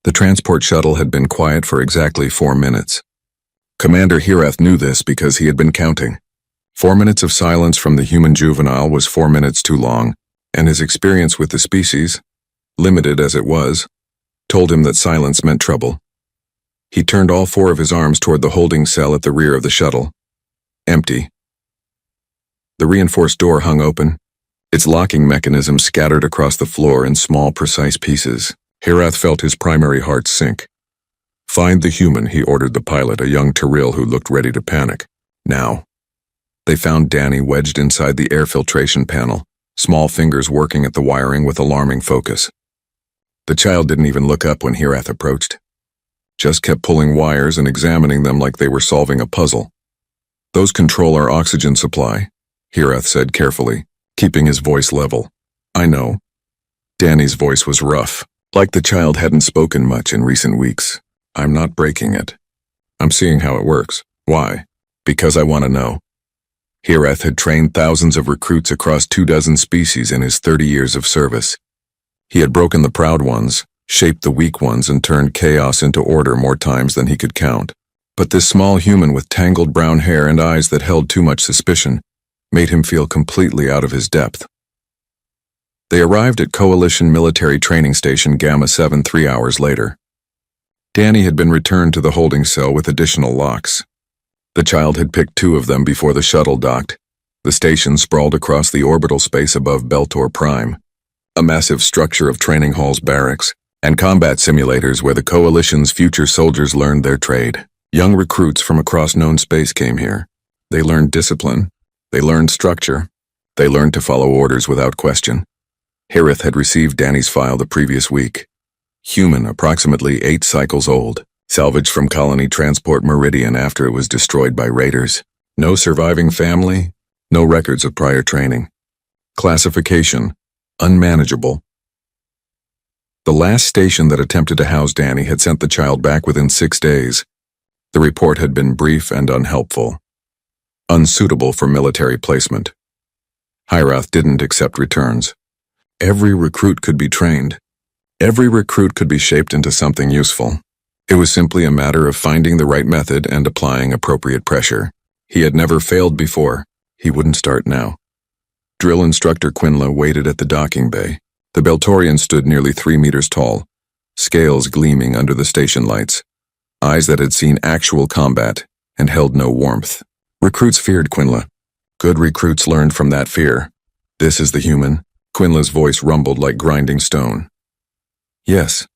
The transport shuttle had been quiet for exactly 4 minutes. Commander Hirath knew this because he had been counting. 4 minutes of silence from the human juvenile was 4 minutes too long, and his experience with the species, limited as it was, told him that silence meant trouble. He turned all 4 of his arms toward the holding cell at the rear of the shuttle. Empty. The reinforced door hung open, its locking mechanism scattered across the floor in small, precise pieces. Hirath felt his primary heart sink. "Find the human," he ordered the pilot, a young Tyrrell who looked ready to panic. Now. They found Danny wedged inside the air filtration panel, small fingers working at the wiring with alarming focus. The child didn't even look up when Hirath approached. Just kept pulling wires and examining them like they were solving a puzzle. "Those control our oxygen supply," Hirath said carefully, keeping his voice level. "I know." Danny's voice was rough, like the child hadn't spoken much in recent weeks. "I'm not breaking it. I'm seeing how it works. Why? Because I want to know." Hirath had trained thousands of recruits across 24 species in his 30 years of service. He had broken the proud ones, shaped the weak ones, and turned chaos into order more times than he could count. But this small human with tangled brown hair and eyes that held too much suspicion made him feel completely out of his depth. They arrived at Coalition Military Training Station Gamma 7 3 hours later. Danny had been returned to the holding cell with additional locks. The child had picked 2 of them before the shuttle docked. The station sprawled across the orbital space above Beltor Prime, a massive structure of training halls, barracks, and combat simulators where the Coalition's future soldiers learned their trade. Young recruits from across known space came here. They learned discipline. They learned structure. They learned to follow orders without question. Hirath had received Danny's file the previous week. Human, approximately 8 cycles old, salvaged from Colony Transport Meridian after it was destroyed by raiders. No surviving family, no records of prior training. Classification, unmanageable. The last station that attempted to house Danny had sent the child back within 6 days. The report had been brief and unhelpful. Unsuitable for military placement. Hirath didn't accept returns. Every recruit could be trained. Every recruit could be shaped into something useful. It was simply a matter of finding the right method and applying appropriate pressure. He had never failed before. He wouldn't start now. Drill instructor Quinla waited at the docking bay. The Beltorian stood nearly 3 meters tall, scales gleaming under the station lights, eyes that had seen actual combat and held no warmth. Recruits feared Quinla. Good recruits learned from that fear. "This is the human." Quinla's voice rumbled like grinding stone. "Yes.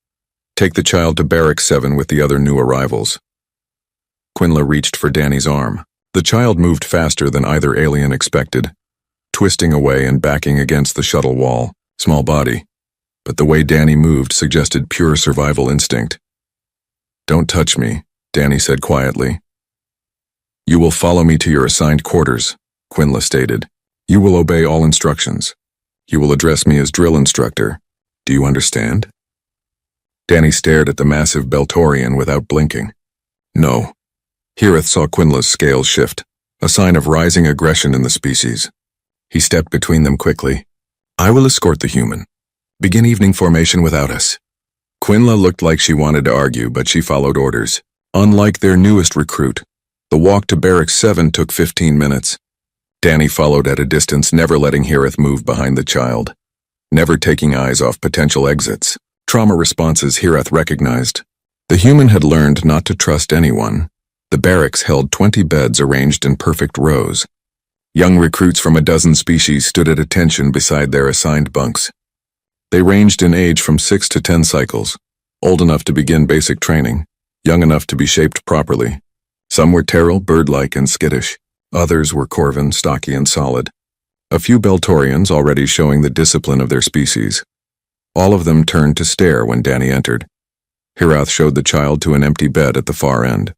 Take the child to Barracks 7 with the other new arrivals." Quinla reached for Danny's arm. The child moved faster than either alien expected, twisting away and backing against the shuttle wall. Small body, but the way Danny moved suggested pure survival instinct. "Don't touch me," Danny said quietly. "You will follow me to your assigned quarters," Quinla stated. "You will obey all instructions. You will address me as drill instructor. Do you understand?" Danny stared at the massive Beltorian without blinking. "No." Hirath saw Quinla's scales shift, a sign of rising aggression in the species. He stepped between them quickly. "I will escort the human. Begin evening formation without us." Quinla looked like she wanted to argue, but she followed orders. Unlike their newest recruit, the walk to Barracks 7 took 15 minutes. Danny followed at a distance, never letting Hirath move behind the child, never taking eyes off potential exits. Trauma responses Hirath recognized. The human had learned not to trust anyone. The barracks held 20 beds arranged in perfect rows. Young recruits from a dozen species stood at attention beside their assigned bunks. They ranged in age from 6 to 10 cycles, old enough to begin basic training, young enough to be shaped properly. Some were Terrell, bird-like and skittish. Others were Corvin, stocky and solid. A few Beltorians already showing the discipline of their species. All of them turned to stare when Danny entered. Hirath showed the child to an empty bed at the far end.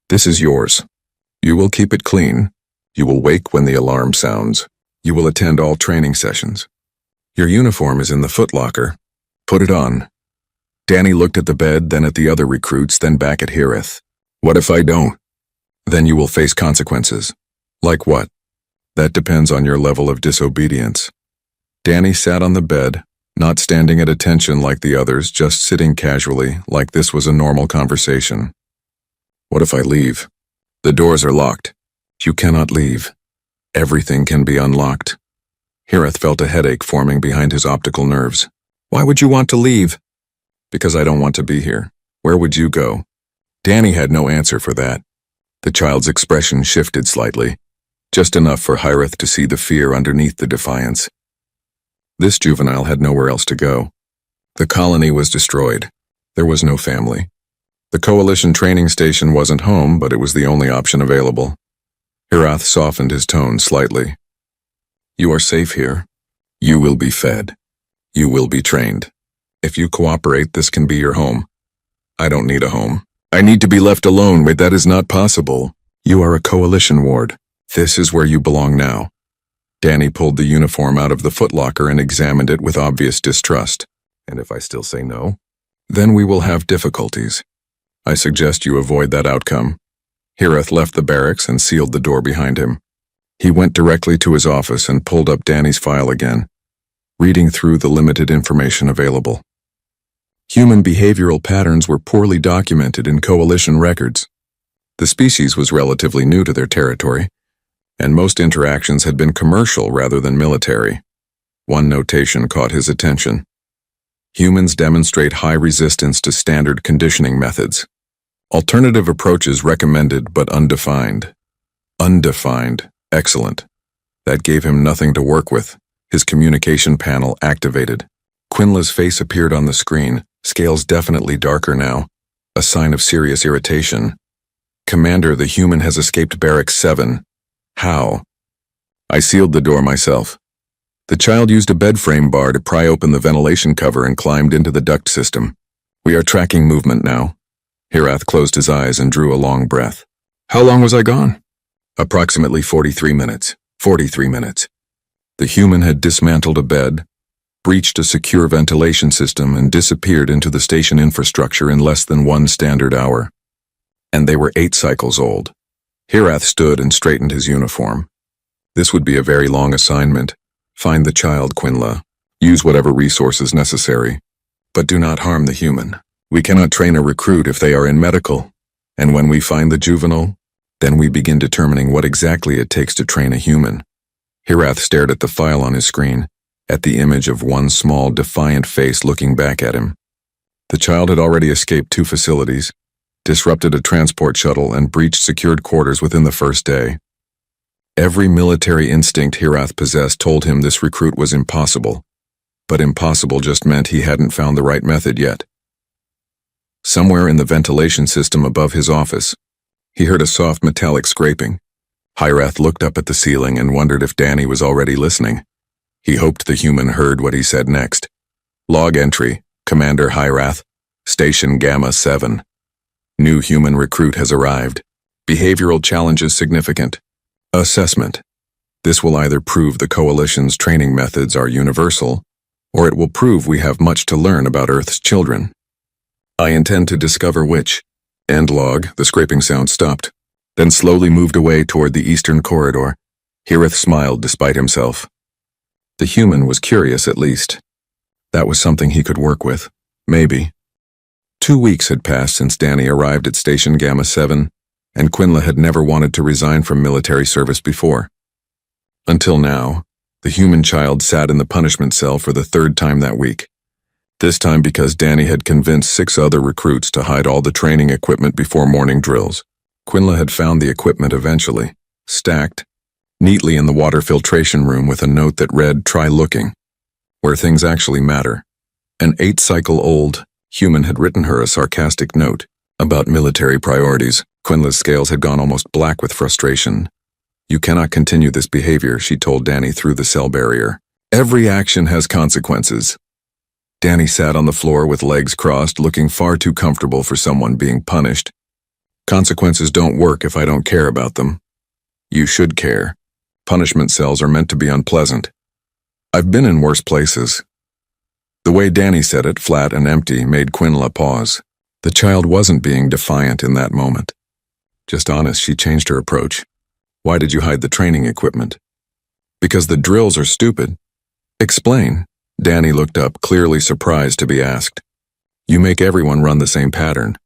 "This is yours. You will keep it clean. You will wake when the alarm sounds. You will attend all training sessions. Your uniform is in the footlocker. Put it on." Danny looked at the bed, then at the other recruits, then back at Hirath. "What if I don't?" "Then you will face consequences." "Like what?" "That depends on your level of disobedience." Danny sat on the bed, Not standing at attention like the others, just sitting casually, like this was a normal conversation. What if I leave? The doors are locked. You cannot leave. Everything can be unlocked. Hiraeth felt a headache forming behind his optical nerves. Why would you want to leave? Because I don't want to be here. Where would you go? Danny had no answer for that. The child's expression shifted slightly, just enough for Hiraeth to see the fear underneath the defiance. This juvenile had nowhere else to go. The colony was destroyed. There was no family. The Coalition training station wasn't home, but it was the only option available. Hiraeth softened his tone slightly. You are safe here. You will be fed. You will be trained. If you cooperate, this can be your home. I don't need a home. I need to be left alone, but that is not possible. You are a Coalition ward. This is where you belong now. Danny pulled the uniform out of the footlocker and examined it with obvious distrust. And if I still say no? Then we will have difficulties. I suggest you avoid that outcome. Hiraeth left the barracks and sealed the door behind him. He went directly to his office and pulled up Danny's file again, reading through the limited information available. Human behavioral patterns were poorly documented in Coalition records. The species was relatively new to their territory, and most interactions had been commercial rather than military. One notation caught his attention. Humans demonstrate high resistance to standard conditioning methods. Alternative approaches recommended but undefined. Undefined. Excellent. That gave him nothing to work with. His communication panel activated. Quinla's face appeared on the screen, scales definitely darker now, a sign of serious irritation. Commander, the human has escaped Barracks 7. How? I sealed the door myself. The child used a bed frame bar to pry open the ventilation cover and climbed into the duct system. We are tracking movement now. Hiraeth closed his eyes and drew a long breath. How long was I gone? Approximately 43 minutes. 43 minutes. The human had dismantled a bed, breached a secure ventilation system, and disappeared into the station infrastructure in less than 1 standard hour. And they were 8 cycles old. Hiraeth stood and straightened his uniform. This would be a very long assignment. Find the child, Quinla. Use whatever resources necessary. But do not harm the human. We cannot train a recruit if they are in medical. And when we find the juvenile, then we begin determining what exactly it takes to train a human. Hiraeth stared at the file on his screen, at the image of one small, defiant face looking back at him. The child had already escaped 2 facilities, disrupted a transport shuttle, and breached secured quarters within the first day. Every military instinct Hiraeth possessed told him this recruit was impossible, but impossible just meant he hadn't found the right method yet. Somewhere in the ventilation system above his office, he heard a soft metallic scraping. Hiraeth looked up at the ceiling and wondered if Danny was already listening. He hoped the human heard what he said next. Log entry, Commander Hiraeth, Station Gamma 7. New human recruit has arrived. Behavioral challenges significant. Assessment. This will either prove the Coalition's training methods are universal, or it will prove we have much to learn about Earth's children. I intend to discover which. End log. The scraping sound stopped, then slowly moved away toward the eastern corridor. Hiraeth smiled despite himself. The human was curious at least. That was something he could work with. Maybe. 2 weeks had passed since Danny arrived at Station Gamma 7, and Quinla had never wanted to resign from military service before. Until now, the human child sat in the punishment cell for the 3rd time that week. This time because Danny had convinced 6 other recruits to hide all the training equipment before morning drills. Quinla had found the equipment eventually, stacked, neatly in the water filtration room with a note that read, "Try looking," where things actually matter. An 8-cycle-old human had written her a sarcastic note about military priorities. Quinla's scales had gone almost black with frustration. You cannot continue this behavior, she told Danny through the cell barrier. Every action has consequences. Danny sat on the floor with legs crossed, looking far too comfortable for someone being punished. Consequences don't work if I don't care about them. You should care. Punishment cells are meant to be unpleasant. I've been in worse places. The way Danny said it, flat and empty, made Quinla pause. The child wasn't being defiant in that moment. Just honest, she changed her approach. Why did you hide the training equipment? Because the drills are stupid. Explain. Danny looked up, clearly surprised to be asked. You make everyone run the same pattern.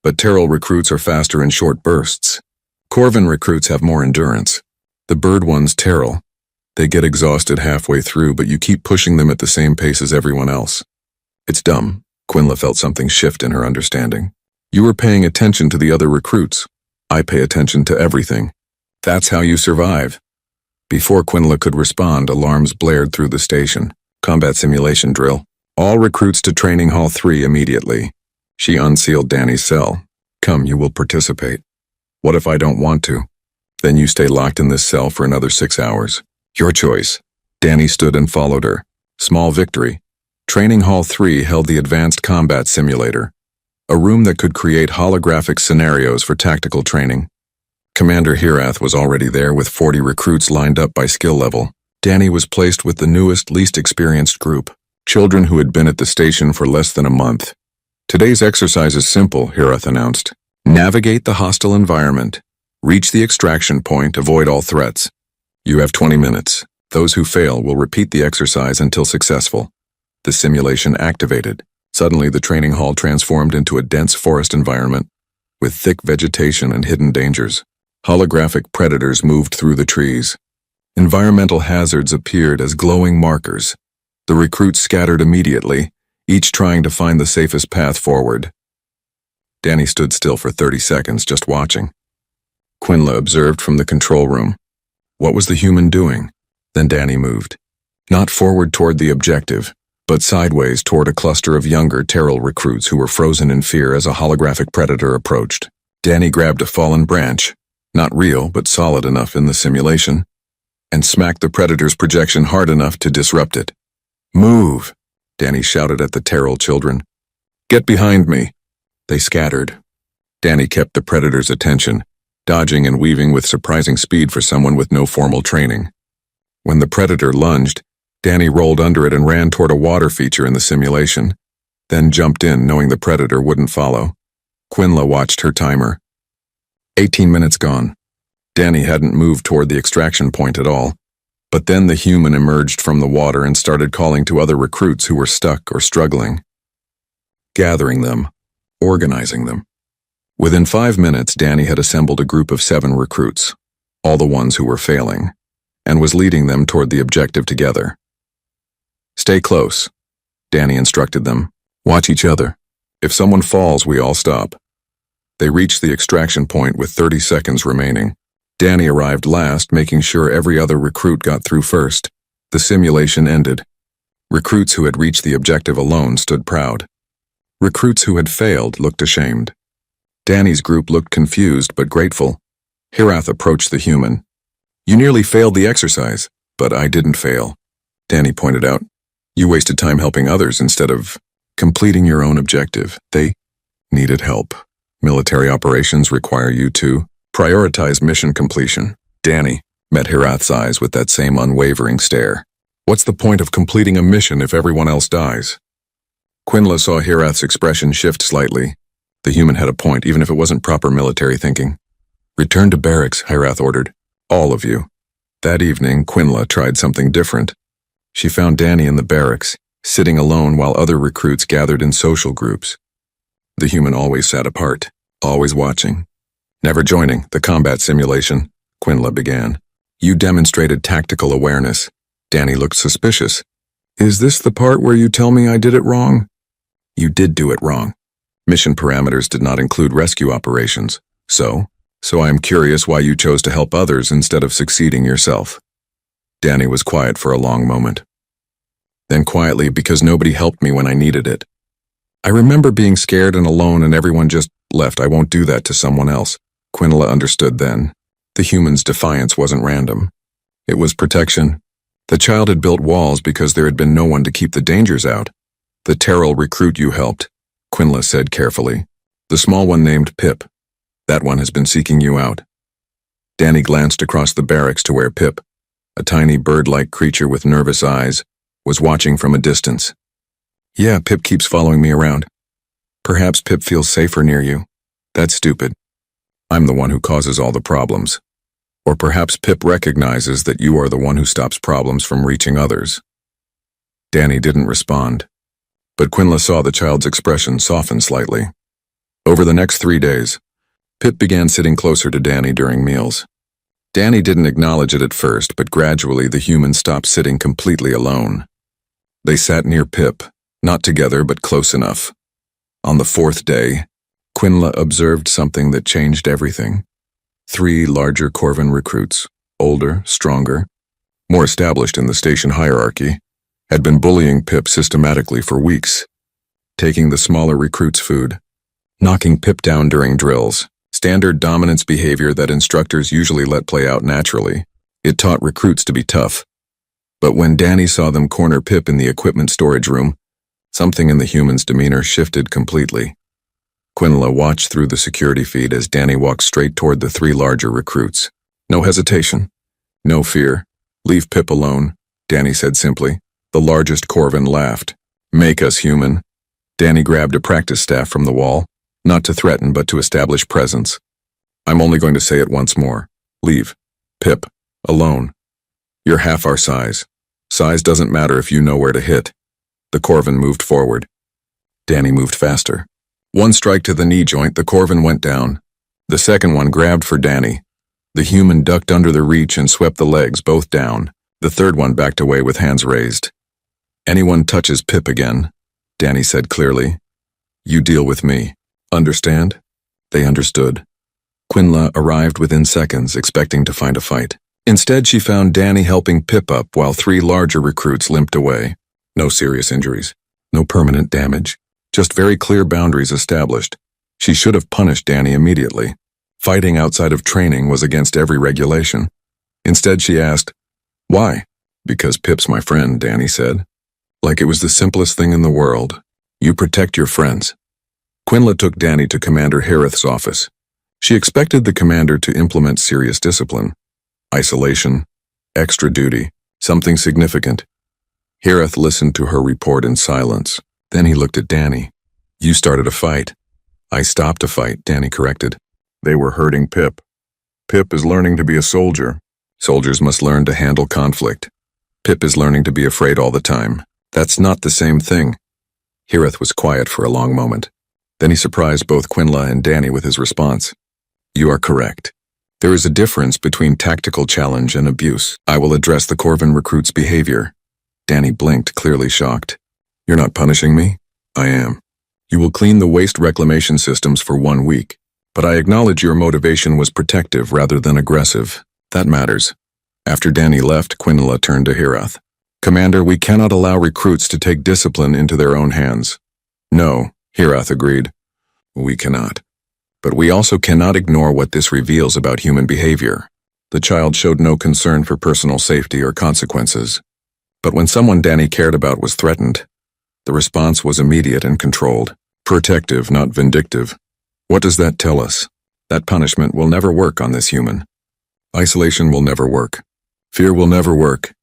But Terrell recruits are faster in short bursts. Corvin recruits have more endurance. The bird ones, Terrell. They get exhausted halfway through, but you keep pushing them at the same pace as everyone else. It's dumb. Quinla felt something shift in her understanding. You were paying attention to the other recruits. I pay attention to everything. That's how you survive. Before Quinla could respond, alarms blared through the station. Combat simulation drill. All recruits to Training Hall 3 immediately. She unsealed Danny's cell. Come, you will participate. What if I don't want to? Then you stay locked in this cell for another 6 hours. Your choice. Danny stood and followed her. Small victory. Training Hall 3 held the Advanced Combat Simulator, a room that could create holographic scenarios for tactical training. Commander Hirath was already there with 40 recruits lined up by skill level. Danny was placed with the newest, least experienced group, children who had been at the station for less than a month. Today's exercise is simple, Hirath announced. Navigate the hostile environment. Reach the extraction point, avoid all threats. You have 20 minutes. Those who fail will repeat the exercise until successful. The simulation activated. Suddenly, the training hall transformed into a dense forest environment with thick vegetation and hidden dangers. Holographic predators moved through the trees. Environmental hazards appeared as glowing markers. The recruits scattered immediately, each trying to find the safest path forward. Danny stood still for 30 seconds, just watching. Quinla observed from the control room. What was the human doing? Then Danny moved. Not forward toward the objective, but sideways toward a cluster of younger Terrell recruits who were frozen in fear as a holographic predator approached. Danny grabbed a fallen branch, not real but solid enough in the simulation, and smacked the predator's projection hard enough to disrupt it. Move! Danny shouted at the Terrell children. Get behind me! They scattered. Danny kept the predator's attention, dodging and weaving with surprising speed for someone with no formal training. When the predator lunged, Danny rolled under it and ran toward a water feature in the simulation, then jumped in knowing the predator wouldn't follow. Quinla watched her timer. 18 minutes gone. Danny hadn't moved toward the extraction point at all, but then the human emerged from the water and started calling to other recruits who were stuck or struggling. Gathering them, organizing them. Within 5 minutes, Danny had assembled a group of 7 recruits, all the ones who were failing, and was leading them toward the objective together. Stay close, Danny instructed them. Watch each other. If someone falls, we all stop. They reached the extraction point with 30 seconds remaining. Danny arrived last, making sure every other recruit got through first. The simulation ended. Recruits who had reached the objective alone stood proud. Recruits who had failed looked ashamed. Danny's group looked confused but grateful. Hirath approached the human. You nearly failed the exercise, but I didn't fail, Danny pointed out. You wasted time helping others instead of completing your own objective. They needed help. Military operations require you to prioritize mission completion. Danny met Hirath's eyes with that same unwavering stare. What's the point of completing a mission if everyone else dies? Quinla saw Hirath's expression shift slightly. The human had a point, even if it wasn't proper military thinking. Return to barracks, Hirath ordered. All of you. That evening, Quinla tried something different. She found Danny in the barracks, sitting alone while other recruits gathered in social groups. The human always sat apart, always watching. Never joining the combat simulation, Quinla began. You demonstrated tactical awareness. Danny looked suspicious. Is this the part where you tell me I did it wrong? You did do it wrong. Mission parameters did not include rescue operations. So I am curious why you chose to help others instead of succeeding yourself. Danny was quiet for a long moment. Then quietly, because nobody helped me when I needed it. I remember being scared and alone and everyone just left. I won't do that to someone else. Quinla understood then. The human's defiance wasn't random. It was protection. The child had built walls because there had been no one to keep the dangers out. The Terrell recruit you helped, Quinla said carefully. The small one named Pip. That one has been seeking you out. Danny glanced across the barracks to where Pip, a tiny bird-like creature with nervous eyes, was watching from a distance. Yeah, Pip keeps following me around. Perhaps Pip feels safer near you. That's stupid. I'm the one who causes all the problems. Or perhaps Pip recognizes that you are the one who stops problems from reaching others. Danny didn't respond, but Quinla saw the child's expression soften slightly. Over the next 3 days, Pip began sitting closer to Danny during meals. Danny didn't acknowledge it at first, but gradually the human stopped sitting completely alone. They sat near Pip, not together but close enough. On the 4th day, Quinla observed something that changed everything. 3 larger Corvin recruits, older, stronger, more established in the station hierarchy, had been bullying Pip systematically for weeks, taking the smaller recruits' food, knocking Pip down during drills, standard dominance behavior that instructors usually let play out naturally. It taught recruits to be tough. But when Danny saw them corner Pip in the equipment storage room, something in the human's demeanor shifted completely. Quinla watched through the security feed as Danny walked straight toward the 3 larger recruits. No hesitation, no fear. "Leave Pip alone," Danny said simply. The largest Corvin laughed. "Make us human." Danny grabbed a practice staff from the wall, not to threaten but to establish presence. "I'm only going to say it once more. Leave Pip alone. You're half our size. Size doesn't matter if you know where to hit." The Corvin moved forward. Danny moved faster. 1 strike to the knee joint, the Corvin went down. The second one grabbed for Danny. The human ducked under the reach and swept the legs both down. The third one backed away with hands raised. "Anyone touches Pip again," Danny said clearly, "you deal with me. Understand?" They understood. Quinla arrived within seconds, expecting to find a fight. Instead, she found Danny helping Pip up while 3 larger recruits limped away. No serious injuries, no permanent damage, just very clear boundaries established. She should have punished Danny immediately. Fighting outside of training was against every regulation. Instead, she asked, "Why?" "Because Pip's my friend," Danny said. Like it was the simplest thing in the world. "You protect your friends." Quinla took Danny to Commander Harith's office. She expected the commander to implement serious discipline. Isolation, extra duty, something significant. Harith listened to her report in silence. Then he looked at Danny. "You started a fight." "I stopped a fight," Danny corrected. "They were hurting Pip. Pip is learning to be a soldier. Soldiers must learn to handle conflict. Pip is learning to be afraid all the time. That's not the same thing." Harith was quiet for a long moment. Then he surprised both Quinla and Danny with his response. "You are correct. There is a difference between tactical challenge and abuse. I will address the Corvin recruit's behavior." Danny blinked, clearly shocked. "You're not punishing me?" "I am. You will clean the waste reclamation systems for 1 week. But I acknowledge your motivation was protective rather than aggressive. That matters." After Danny left, Quinla turned to Harith. "Commander, we cannot allow recruits to take discipline into their own hands." "No," Harith agreed. "We cannot. But we also cannot ignore what this reveals about human behavior." The child showed no concern for personal safety or consequences. But when someone Danny cared about was threatened, the response was immediate and controlled. Protective, not vindictive. What does that tell us? That punishment will never work on this human. Isolation will never work. Fear will never work.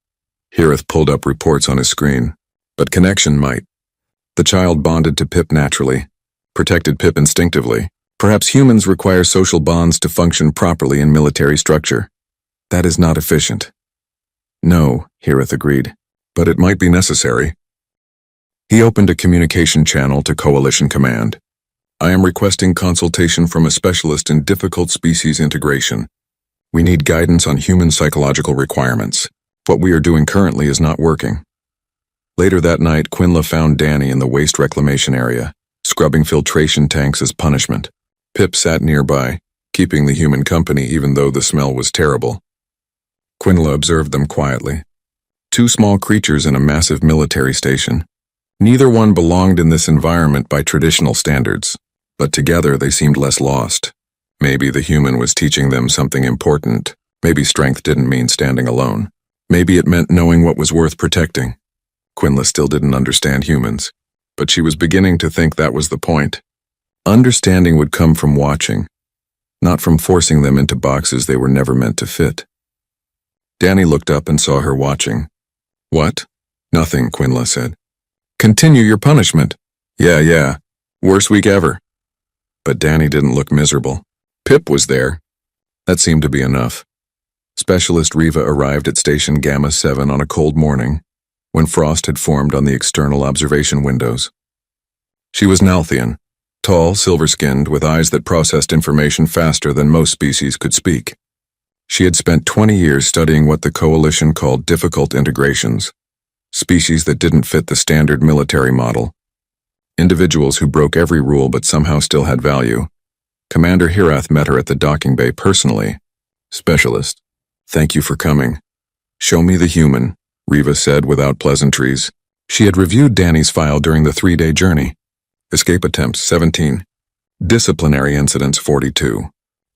Harith pulled up reports on his screen. But connection might. The child bonded to Pip naturally, protected Pip instinctively. Perhaps humans require social bonds to function properly in military structure. That is not efficient. "No," Harith agreed, "but it might be necessary." He opened a communication channel to Coalition Command. "I am requesting consultation from a specialist in difficult species integration. We need guidance on human psychological requirements. What we are doing currently is not working." Later that night, Quinla found Danny in the waste reclamation area, scrubbing filtration tanks as punishment. Pip sat nearby, keeping the human company even though the smell was terrible. Quinla observed them quietly. 2 small creatures in a massive military station. Neither one belonged in this environment by traditional standards, but together they seemed less lost. Maybe the human was teaching them something important. Maybe strength didn't mean standing alone. Maybe it meant knowing what was worth protecting. Quinla still didn't understand humans, but she was beginning to think that was the point. Understanding would come from watching, not from forcing them into boxes they were never meant to fit. Danny looked up and saw her watching. "What?" "Nothing," Quinla said. "Continue your punishment." Yeah. Worst week ever." But Danny didn't look miserable. Pip was there. That seemed to be enough. Specialist Riva arrived at Station Gamma 7 on a cold morning. when frost had formed on the external observation windows. She was Nalthian, tall, silver-skinned, with eyes that processed information faster than most species could speak. She had spent 20 years studying what the coalition called difficult integrations, species that didn't fit the standard military model, individuals who broke every rule but somehow still had value. Commander Hirath met her at the docking bay personally. "Specialist, thank you for coming. Show me the human," Riva said without pleasantries. She had reviewed Danny's file during the 3-day journey. Escape attempts 17. Disciplinary incidents 42.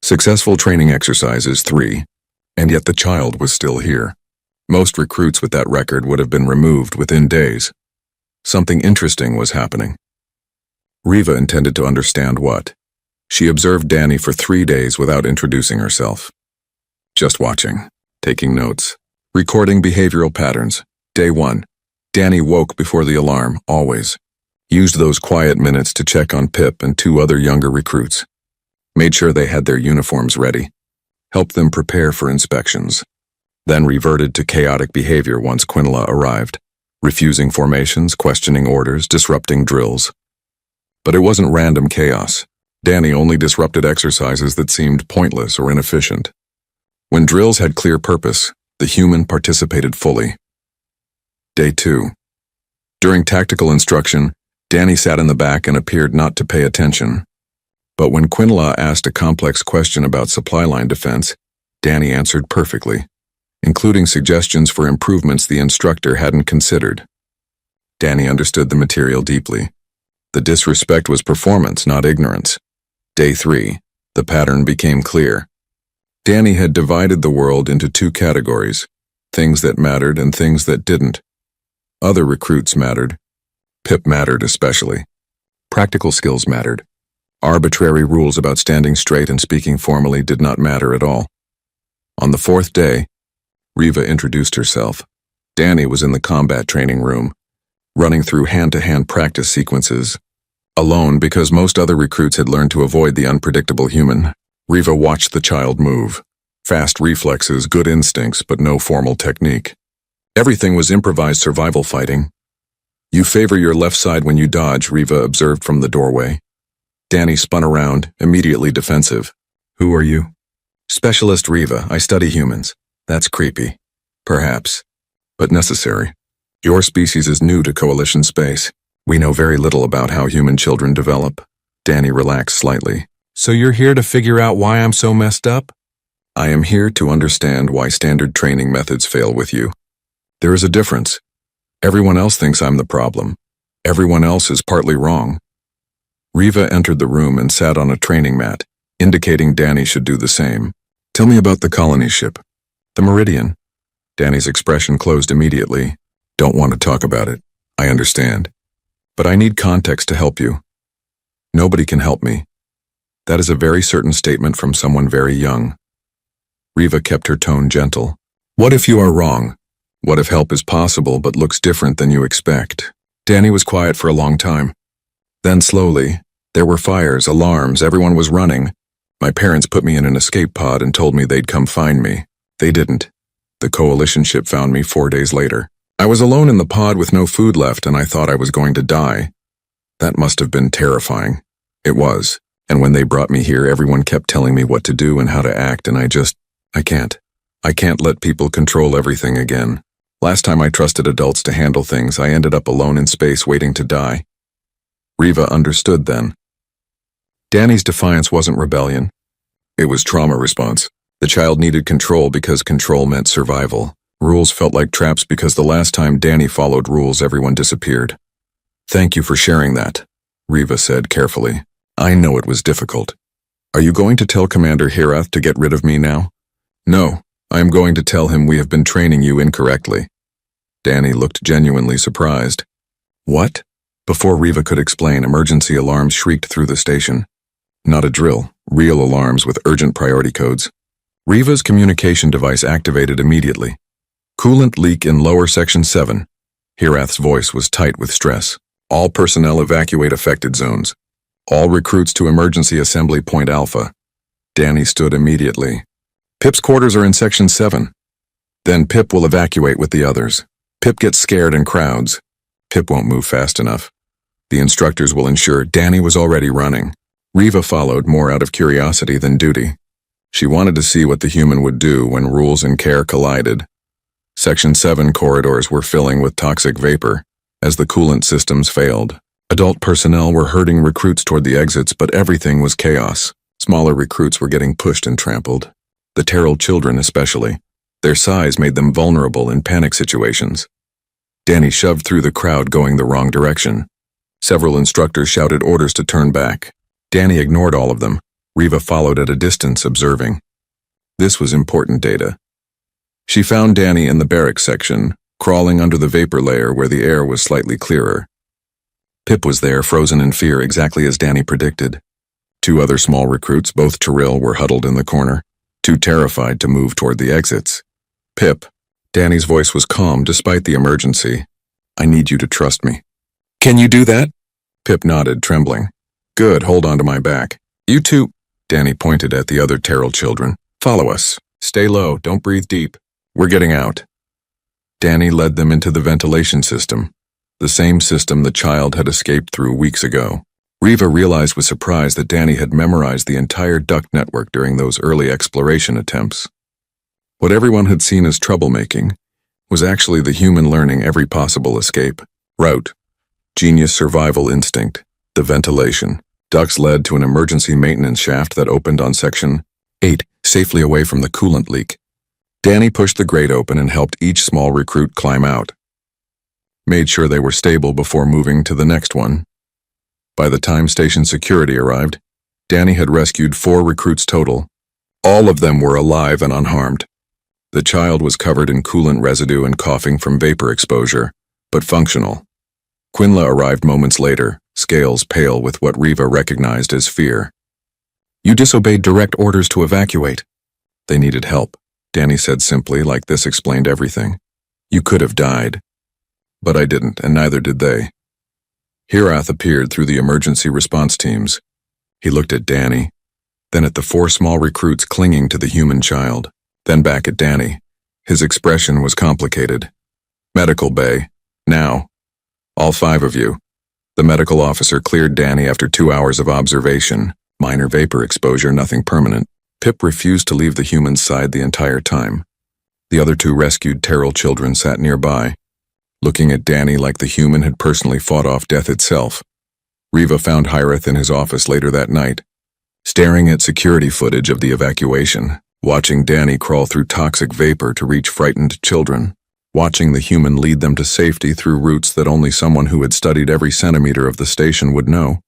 Successful training exercises 3. And yet the child was still here. Most recruits with that record would have been removed within days. Something interesting was happening. Riva intended to understand what. She observed Danny for 3 days without introducing herself. Just watching, taking notes, recording behavioral patterns. Day 1. Danny woke before the alarm, always. Used those quiet minutes to check on Pip and 2 other younger recruits. Made sure they had their uniforms ready. Helped them prepare for inspections. Then reverted to chaotic behavior once Quinola arrived. Refusing formations, questioning orders, disrupting drills. But it wasn't random chaos. Danny only disrupted exercises that seemed pointless or inefficient. When drills had clear purpose, the human participated fully. Day 2. During tactical instruction, Danny sat in the back and appeared not to pay attention. But when Quinola asked a complex question about supply line defense, Danny answered perfectly, including suggestions for improvements the instructor hadn't considered. Danny understood the material deeply. The disrespect was performance, not ignorance. Day 3. The pattern became clear. Danny had divided the world into 2 categories, things that mattered and things that didn't. Other recruits mattered. Pip mattered especially. Practical skills mattered. Arbitrary rules about standing straight and speaking formally did not matter at all. On the 4th day, Riva introduced herself. Danny was in the combat training room, running through hand-to-hand practice sequences. Alone because most other recruits had learned to avoid the unpredictable human. Riva watched the child move. Fast reflexes, good instincts, but no formal technique. Everything was improvised survival fighting. "You favor your left side when you dodge," Riva observed from the doorway. Danny spun around, immediately defensive. "Who are you?" "Specialist Riva. I study humans." "That's creepy." "Perhaps. But necessary. Your species is new to Coalition space. We know very little about how human children develop." Danny relaxed slightly. "So you're here to figure out why I'm so messed up?" "I am here to understand why standard training methods fail with you. There is a difference. Everyone else thinks I'm the problem. Everyone else is partly wrong." Riva entered the room and sat on a training mat, indicating Danny should do the same. "Tell me about the colony ship." "The Meridian." Danny's expression closed immediately. "Don't want to talk about it. I understand. But I need context to help you." "Nobody can help me." That is a very certain statement from someone very young. Riva kept her tone gentle. "What if you are wrong? What if help is possible but looks different than you expect?" Danny was quiet for a long time. Then slowly, there were fires, alarms, everyone was running. My parents put me in an escape pod and told me they'd come find me. They didn't. The coalition ship found me 4 days later. I was alone in the pod with no food left and I thought I was going to die. That must have been terrifying. It was. And when they brought me here, everyone kept telling me what to do and how to act, and I can't. I can't let people control everything again. Last time I trusted adults to handle things, I ended up alone in space waiting to die. Riva understood then. Danny's defiance wasn't rebellion. It was trauma response. The child needed control because control meant survival. Rules felt like traps because the last time Danny followed rules, everyone disappeared. "Thank you for sharing that," Riva said carefully. "I know it was difficult. Are you going to tell Commander Hirath to get rid of me now?" "No, I am going to tell him we have been training you incorrectly." Danny looked genuinely surprised. "What?" Before Riva could explain, emergency alarms shrieked through the station. Not a drill, real alarms with urgent priority codes. Riva's communication device activated immediately. "Coolant leak in lower section 7. Hirath's voice was tight with stress. "All personnel evacuate affected zones. All recruits to emergency assembly point Alpha." Danny stood immediately. "Pip's quarters are in section 7. Then Pip will evacuate with the others." Pip gets scared and crowds. Pip won't move fast enough. The instructors will ensure Danny was already running. Reva followed more out of curiosity than duty. She wanted to see what the human would do when rules and care collided. Section 7 corridors were filling with toxic vapor as the coolant systems failed. Adult personnel were herding recruits toward the exits, but everything was chaos. Smaller recruits were getting pushed and trampled. The Terrell children especially. Their size made them vulnerable in panic situations. Danny shoved through the crowd going the wrong direction. Several instructors shouted orders to turn back. Danny ignored all of them. Reva followed at a distance, observing. This was important data. She found Danny in the barracks section, crawling under the vapor layer where the air was slightly clearer. Pip was there, frozen in fear, exactly as Danny predicted. 2 other small recruits, both Terrell, were huddled in the corner, too terrified to move toward the exits. Pip. Danny's voice was calm despite the emergency. I need you to trust me. Can you do that? Pip nodded, trembling. Good, hold on to my back. You two. Danny pointed at the other Terrell children. Follow us. Stay low, don't breathe deep. We're getting out. Danny led them into the ventilation system, the same system the child had escaped through weeks ago. Reva realized with surprise that Danny had memorized the entire duct network during those early exploration attempts. What everyone had seen as troublemaking was actually the human learning every possible escape route. Genius survival instinct, the ventilation. Ducts led to an emergency maintenance shaft that opened on section 8, safely away from the coolant leak. Danny pushed the grate open and helped each small recruit climb out. Made sure they were stable before moving to the next one. By the time station security arrived, Danny had rescued 4 recruits total. All of them were alive and unharmed. The child was covered in coolant residue and coughing from vapor exposure, but functional. Quinla arrived moments later, scales pale with what Reva recognized as fear. You disobeyed direct orders to evacuate. They needed help, Danny said simply, like this explained everything. You could have died. But I didn't, and neither did they. Hirath appeared through the emergency response teams. He looked at Danny, then at the 4 small recruits clinging to the human child, then back at Danny. His expression was complicated. Medical bay, now. All 5 of you. The medical officer cleared Danny after 2 hours of observation. Minor vapor exposure, nothing permanent. Pip refused to leave the human's side the entire time. The other 2 rescued Terrell children sat nearby, looking at Danny like the human had personally fought off death itself. Reva found Hirath in his office later that night, staring at security footage of the evacuation, watching Danny crawl through toxic vapor to reach frightened children, watching the human lead them to safety through routes that only someone who had studied every centimeter of the station would know.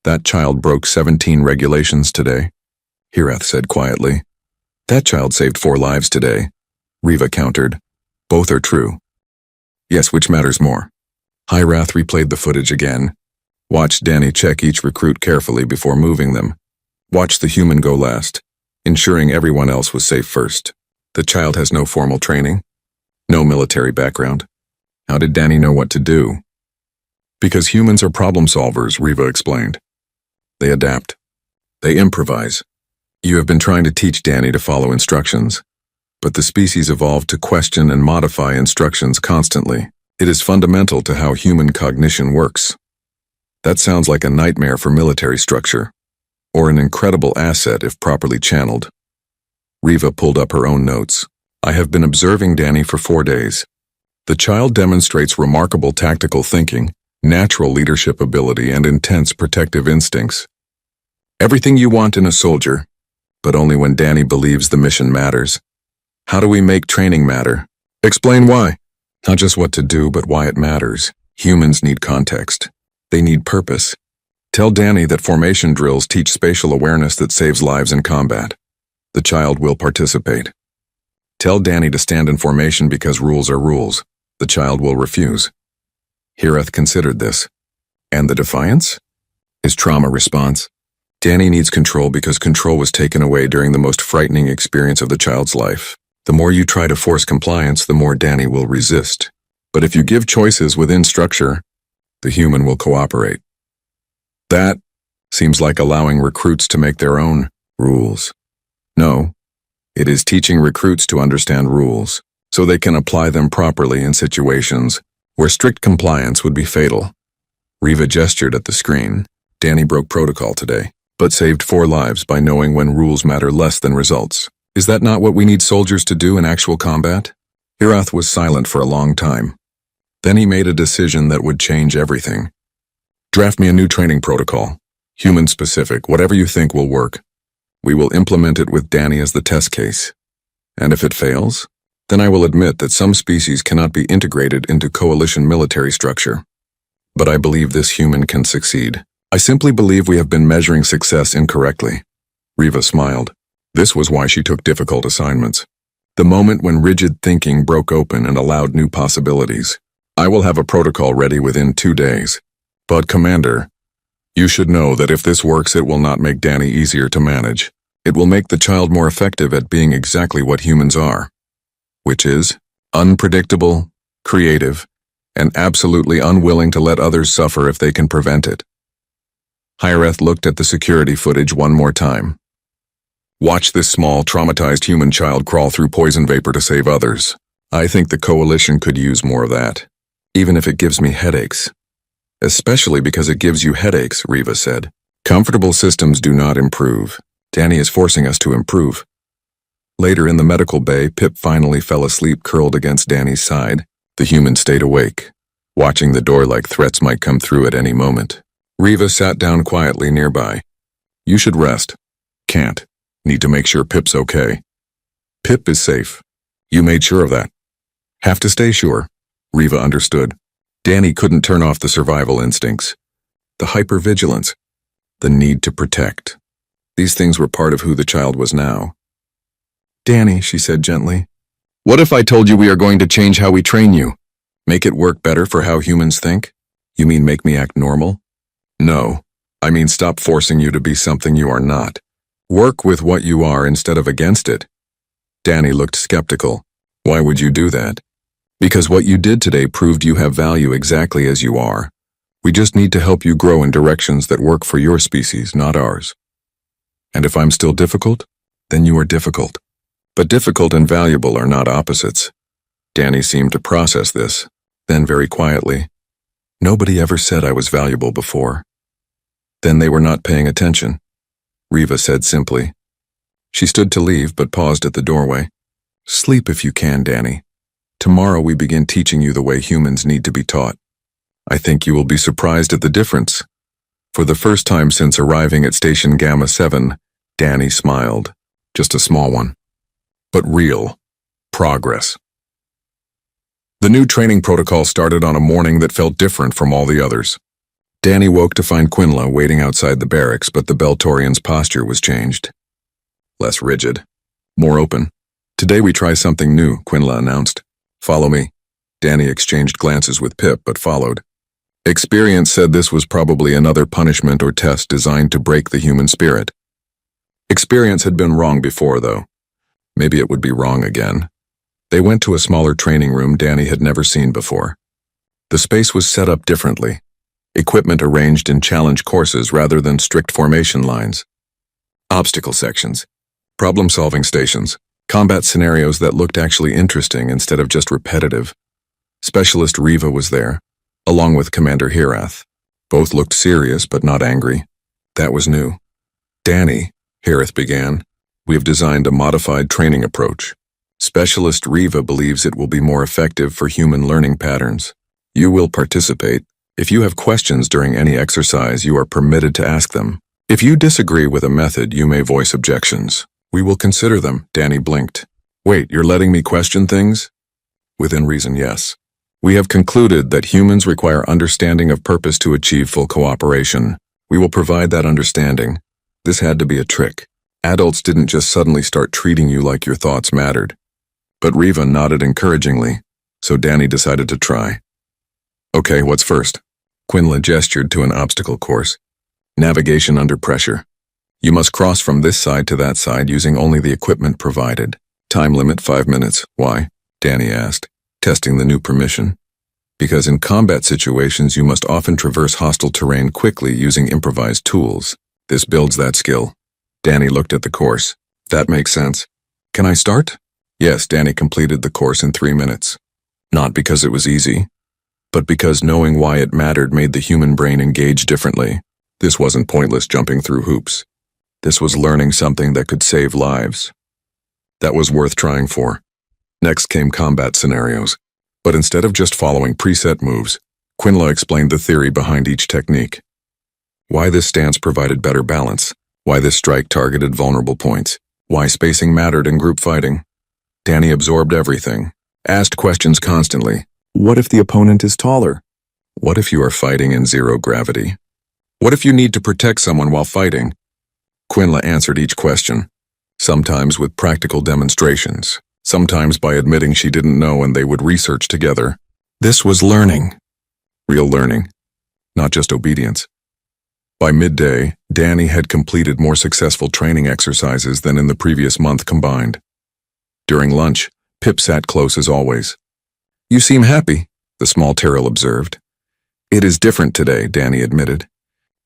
That child broke 17 regulations today, Hirath said quietly. That child saved 4 lives today, Reva countered. Both are true. Yes, which matters more? Hirath replayed the footage again. Watched Danny check each recruit carefully before moving them. Watched the human go last, ensuring everyone else was safe first. The child has no formal training, no military background. How did Danny know what to do? Because humans are problem solvers, Reva explained. They adapt. They improvise. You have been trying to teach Danny to follow instructions, but the species evolved to question and modify instructions constantly. It is fundamental to how human cognition works. That sounds like a nightmare for military structure, or an incredible asset if properly channeled. Reva pulled up her own notes. I have been observing Danny for 4 days. The child demonstrates remarkable tactical thinking, natural leadership ability, and intense protective instincts. Everything you want in a soldier, but only when Danny believes the mission matters. How do we make training matter? Explain why. Not just what to do, but why it matters. Humans need context. They need purpose. Tell Danny that formation drills teach spatial awareness that saves lives in combat. The child will participate. Tell Danny to stand in formation because rules are rules. The child will refuse. Hirath considered this. And the defiance? His trauma response. Danny needs control because control was taken away during the most frightening experience of the child's life. The more you try to force compliance, the more Danny will resist. But if you give choices within structure, the human will cooperate. That seems like allowing recruits to make their own rules. No, it is teaching recruits to understand rules. so they can apply them properly in situations where strict compliance would be fatal. Riva gestured at the screen. Danny broke protocol today, but saved 4 lives by knowing when rules matter less than results. Is that not what we need soldiers to do in actual combat? Hirath was silent for a long time. Then he made a decision that would change everything. Draft me a new training protocol. Human-specific, whatever you think will work. We will implement it with Danny as the test case. And if it fails, then I will admit that some species cannot be integrated into coalition military structure. But I believe this human can succeed. I simply believe we have been measuring success incorrectly. Riva smiled. This was why she took difficult assignments. The moment when rigid thinking broke open and allowed new possibilities. I will have a protocol ready within 2 days. But Commander, you should know that if this works, it will not make Danny easier to manage. It will make the child more effective at being exactly what humans are, which is unpredictable, creative, and absolutely unwilling to let others suffer if they can prevent it. Hirath looked at the security footage one more time. Watch this small, traumatized human child crawl through poison vapor to save others. I think the coalition could use more of that, even if it gives me headaches. Especially because it gives you headaches, Riva said. Comfortable systems do not improve. Danny is forcing us to improve. Later in the medical bay, Pip finally fell asleep curled against Danny's side. The human stayed awake, watching the door like threats might come through at any moment. Riva sat down quietly nearby. You should rest. Can't. Need to make sure Pip's okay. Pip is safe. You made sure of that. Have to stay sure. Riva understood. Danny couldn't turn off the survival instincts. The hypervigilance. The need to protect. These things were part of who the child was now. Danny, she said gently. What if I told you we are going to change how we train you? Make it work better for how humans think? You mean make me act normal? No. I mean stop forcing you to be something you are not. Work with what you are instead of against it. Danny looked skeptical. Why would you do that? Because what you did today proved you have value exactly as you are. We just need to help you grow in directions that work for your species, not ours. And if I'm still difficult, then you are difficult. But difficult and valuable are not opposites. Danny seemed to process this, then very quietly. Nobody ever said I was valuable before. Then they were not paying attention, Riva said simply. She stood to leave but paused at the doorway. Sleep if you can, Danny. Tomorrow we begin teaching you the way humans need to be taught. I think you will be surprised at the difference. For the first time since arriving at Station Gamma 7, Danny smiled. Just a small one. But real. Progress. The new training protocol started on a morning that felt different from all the others. Danny woke to find Quinla waiting outside the barracks, but the Beltorian's posture was changed. Less rigid. More open. Today we try something new, Quinla announced. Follow me. Danny exchanged glances with Pip, but followed. Experience said this was probably another punishment or test designed to break the human spirit. Experience had been wrong before, though. Maybe it would be wrong again. They went to a smaller training room Danny had never seen before. The space was set up differently. Equipment arranged in challenge courses rather than strict formation lines. Obstacle sections. Problem-solving stations. Combat scenarios that looked actually interesting instead of just repetitive. Specialist Riva was there, along with Commander Hirath. Both looked serious but not angry. That was new. Danny, Hirath began, we have designed a modified training approach. Specialist Riva believes it will be more effective for human learning patterns. You will participate. If you have questions during any exercise, you are permitted to ask them. If you disagree with a method, you may voice objections. We will consider them, Danny blinked. Wait, you're letting me question things? Within reason, yes. We have concluded that humans require understanding of purpose to achieve full cooperation. We will provide that understanding. This had to be a trick. Adults didn't just suddenly start treating you like your thoughts mattered. But Riva nodded encouragingly, so Danny decided to try. Okay, what's first? Quinla gestured to an obstacle course. Navigation under pressure. You must cross from this side to that side using only the equipment provided. Time limit 5 minutes. Why? Danny asked, testing the new permission. Because in combat situations you must often traverse hostile terrain quickly using improvised tools. This builds that skill. Danny looked at the course. That makes sense. Can I start? Yes, Danny completed the course in 3 minutes. Not because it was easy, but because knowing why it mattered made the human brain engage differently. This wasn't pointless jumping through hoops. This was learning something that could save lives. That was worth trying for. Next came combat scenarios. But instead of just following preset moves, Quinla explained the theory behind each technique. Why this stance provided better balance, why this strike targeted vulnerable points, why spacing mattered in group fighting. Danny absorbed everything, asked questions constantly. What if the opponent is taller? What if you are fighting in zero gravity? What if you need to protect someone while fighting? Quinla answered each question, sometimes with practical demonstrations, sometimes by admitting she didn't know and they would research together. This was learning. Real learning, not just obedience. By midday, Danny had completed more successful training exercises than in the previous month combined. During lunch, Pip sat close as always. You seem happy, the small Terrell observed. It is different today, Danny admitted.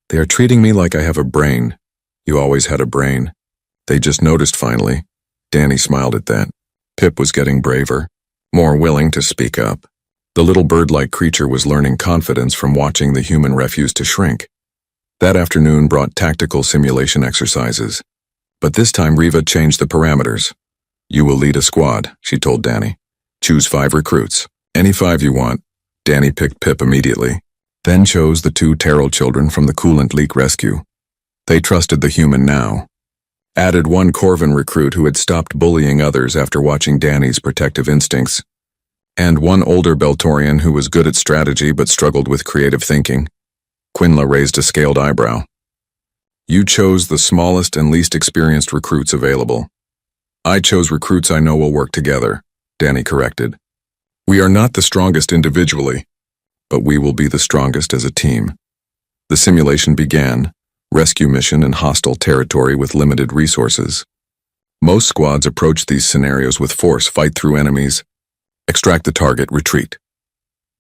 They are treating me like I have a brain. You always had a brain. They just noticed finally. Danny smiled at that. Pip was getting braver, more willing to speak up. The little bird-like creature was learning confidence from watching the human refuse to shrink. That afternoon brought tactical simulation exercises. But this time Riva changed the parameters. You will lead a squad, she told Danny. Choose 5 recruits. Any 5 you want. Danny picked Pip immediately, then chose the 2 Terrell children from the coolant leak rescue. They trusted the human now. Added 1 Corvin recruit who had stopped bullying others after watching Danny's protective instincts, and 1 older Beltorian who was good at strategy but struggled with creative thinking. Quinla raised a scaled eyebrow. You chose the smallest and least experienced recruits available. I chose recruits I know will work together, Danny corrected. We are not the strongest individually, but we will be the strongest as a team. The simulation began, rescue mission in hostile territory with limited resources. Most squads approach these scenarios with force, fight through enemies, extract the target, retreat.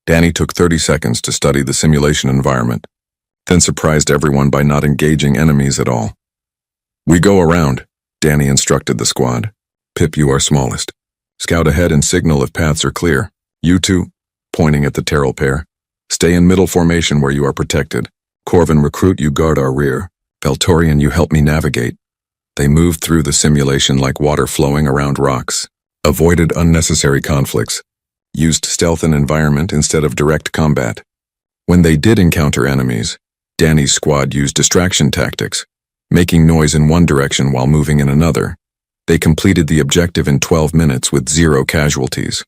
Danny took 30 seconds to study the simulation environment, then surprised everyone by not engaging enemies at all. We go around, Danny instructed the squad. Pip, you are smallest. Scout ahead and signal if paths are clear. You 2, pointing at the Terrell pair, stay in middle formation where you are protected. Corvin recruit, you guard our rear. Beltorian, you help me navigate. They moved through the simulation like water flowing around rocks, avoided unnecessary conflicts, used stealth and environment instead of direct combat. When they did encounter enemies, Danny's squad used distraction tactics, making noise in one direction while moving in another. They completed the objective in 12 minutes with 0 casualties.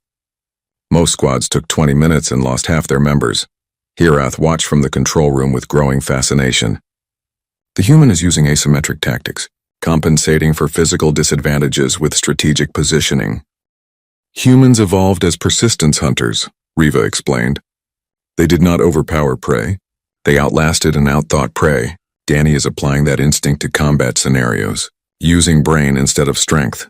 Most squads took 20 minutes and lost half their members. Hirath watched from the control room with growing fascination. The human is using asymmetric tactics, compensating for physical disadvantages with strategic positioning. Humans evolved as persistence hunters, Riva explained. They did not overpower prey. They outlasted and outthought prey. Danny is applying that instinct to combat scenarios, using brain instead of strength.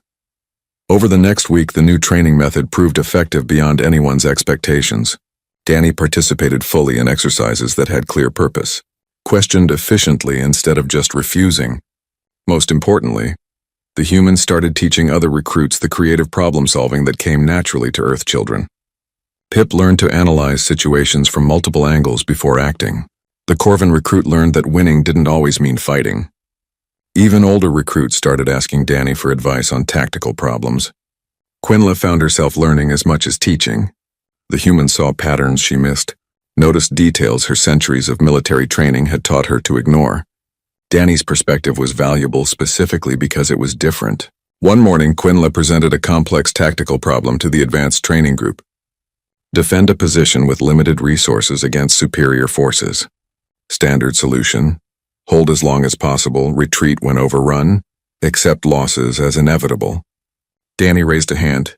Over the next week, the new training method proved effective beyond anyone's expectations. Danny participated fully in exercises that had clear purpose, questioned efficiently instead of just refusing. Most importantly, the humans started teaching other recruits the creative problem-solving that came naturally to Earth children. Pip learned to analyze situations from multiple angles before acting. The Corvin recruit learned that winning didn't always mean fighting. Even older recruits started asking Danny for advice on tactical problems. Quinla found herself learning as much as teaching. The human saw patterns she missed, noticed details her centuries of military training had taught her to ignore. Danny's perspective was valuable specifically because it was different. One morning, Quinla presented a complex tactical problem to the advanced training group. Defend a position with limited resources against superior forces. Standard solution: hold as long as possible, retreat when overrun, accept losses as inevitable. Danny raised a hand.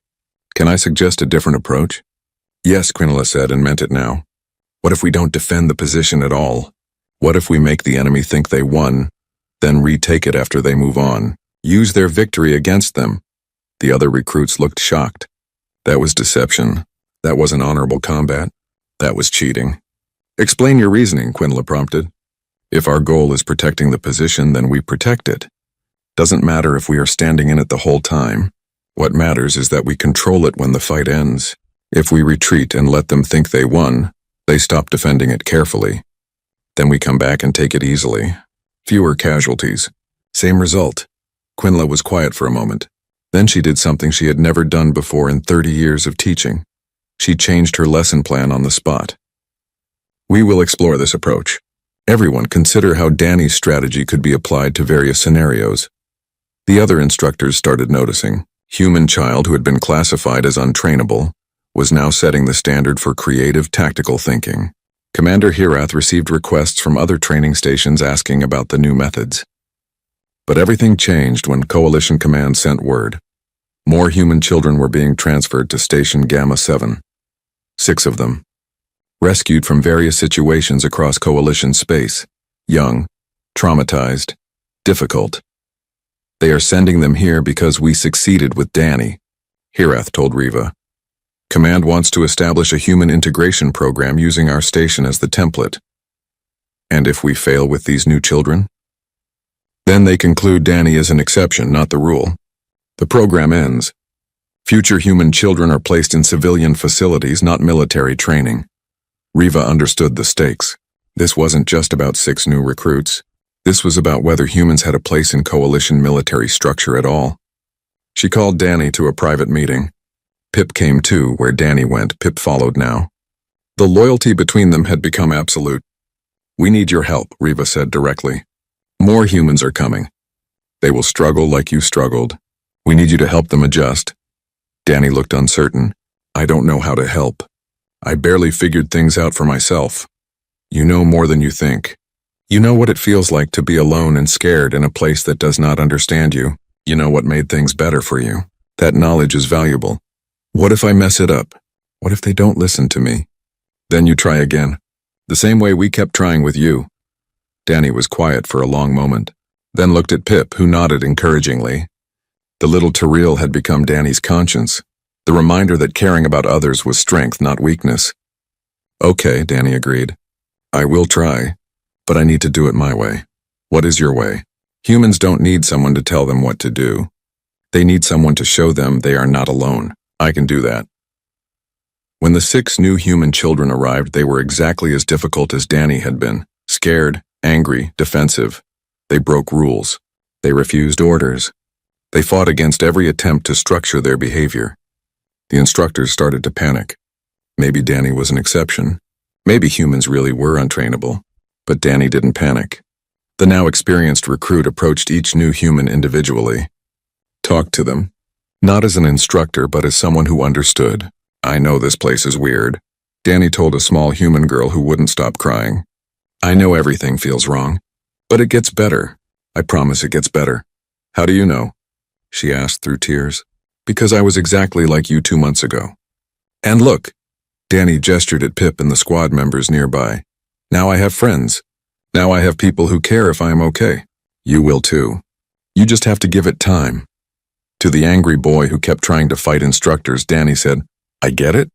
Can I suggest a different approach? Yes, Quinla said, and meant it now. What if we don't defend the position at all? What if we make the enemy think they won, then retake it after they move on? Use their victory against them. The other recruits looked shocked. That was deception. That wasn't honorable combat. That was cheating. Explain your reasoning, Quinla prompted. If our goal is protecting the position, then we protect it. Doesn't matter if we are standing in it the whole time. What matters is that we control it when the fight ends. If we retreat and let them think they won, they stop defending it carefully. Then we come back and take it easily. Fewer casualties. Same result. Quinla was quiet for a moment. Then she did something she had never done before in 30 years of teaching. She changed her lesson plan on the spot. We will explore this approach. Everyone consider how Danny's strategy could be applied to various scenarios. The other instructors started noticing. Human child who had been classified as untrainable was now setting the standard for creative tactical thinking. Commander Hirath received requests from other training stations asking about the new methods. But everything changed when Coalition Command sent word. More human children were being transferred to Station Gamma 7. 6 of them. Rescued from various situations across Coalition space. Young, traumatized, difficult. They are sending them here because we succeeded with Danny, Hirath told Riva. Command wants to establish a human integration program using our station as the template. And if we fail with these new children? Then they conclude Danny is an exception, not the rule. The program ends. Future human children are placed in civilian facilities, not military training. Riva understood the stakes. This wasn't just about 6 new recruits. This was about whether humans had a place in coalition military structure at all. She called Danny to a private meeting. Pip came too. Where Danny went, Pip followed now. The loyalty between them had become absolute. We need your help, Riva said directly. More humans are coming. They will struggle like you struggled. We need you to help them adjust. Danny looked uncertain. I don't know how to help. I barely figured things out for myself. You know more than you think. You know what it feels like to be alone and scared in a place that does not understand you. You know what made things better for you. That knowledge is valuable. What if I mess it up? What if they don't listen to me? Then you try again. The same way we kept trying with you. Danny was quiet for a long moment, then looked at Pip, who nodded encouragingly. The little Tyrell had become Danny's conscience, the reminder that caring about others was strength, not weakness. Okay, Danny agreed. I will try, but I need to do it my way. What is your way? Humans don't need someone to tell them what to do. They need someone to show them they are not alone. I can do that. When the 6 new human children arrived, they were exactly as difficult as Danny had been. Scared, angry, defensive. They broke rules. They refused orders. They fought against every attempt to structure their behavior. The instructors started to panic. Maybe Danny was an exception. Maybe humans really were untrainable. But Danny didn't panic. The now experienced recruit approached each new human individually. Talked to them. Not as an instructor, but as someone who understood. I know this place is weird, Danny told a small human girl who wouldn't stop crying. I know everything feels wrong, but it gets better. I promise it gets better. How do you know? She asked through tears. Because I was exactly like you 2 months ago. And look, Danny gestured at Pip and the squad members nearby. Now I have friends. Now I have people who care if I am okay. You will too. You just have to give it time. To the angry boy who kept trying to fight instructors, Danny said, I get it.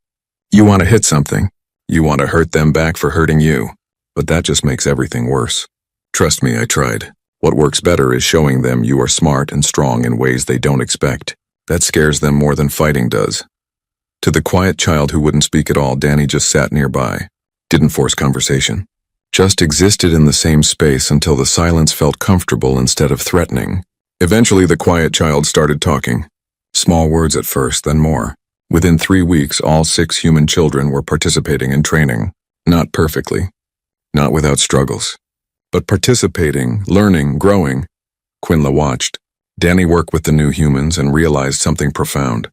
You want to hit something. You want to hurt them back for hurting you. But that just makes everything worse. Trust me, I tried. What works better is showing them you are smart and strong in ways they don't expect. That scares them more than fighting does. To the quiet child who wouldn't speak at all, Danny just sat nearby. Didn't force conversation. Just existed in the same space until the silence felt comfortable instead of threatening. Eventually, the quiet child started talking. Small words at first, then more. Within 3 weeks, all 6 human children were participating in training. Not perfectly. Not without struggles. But participating, learning, growing. Quinla watched. Danny worked with the new humans and realized something profound.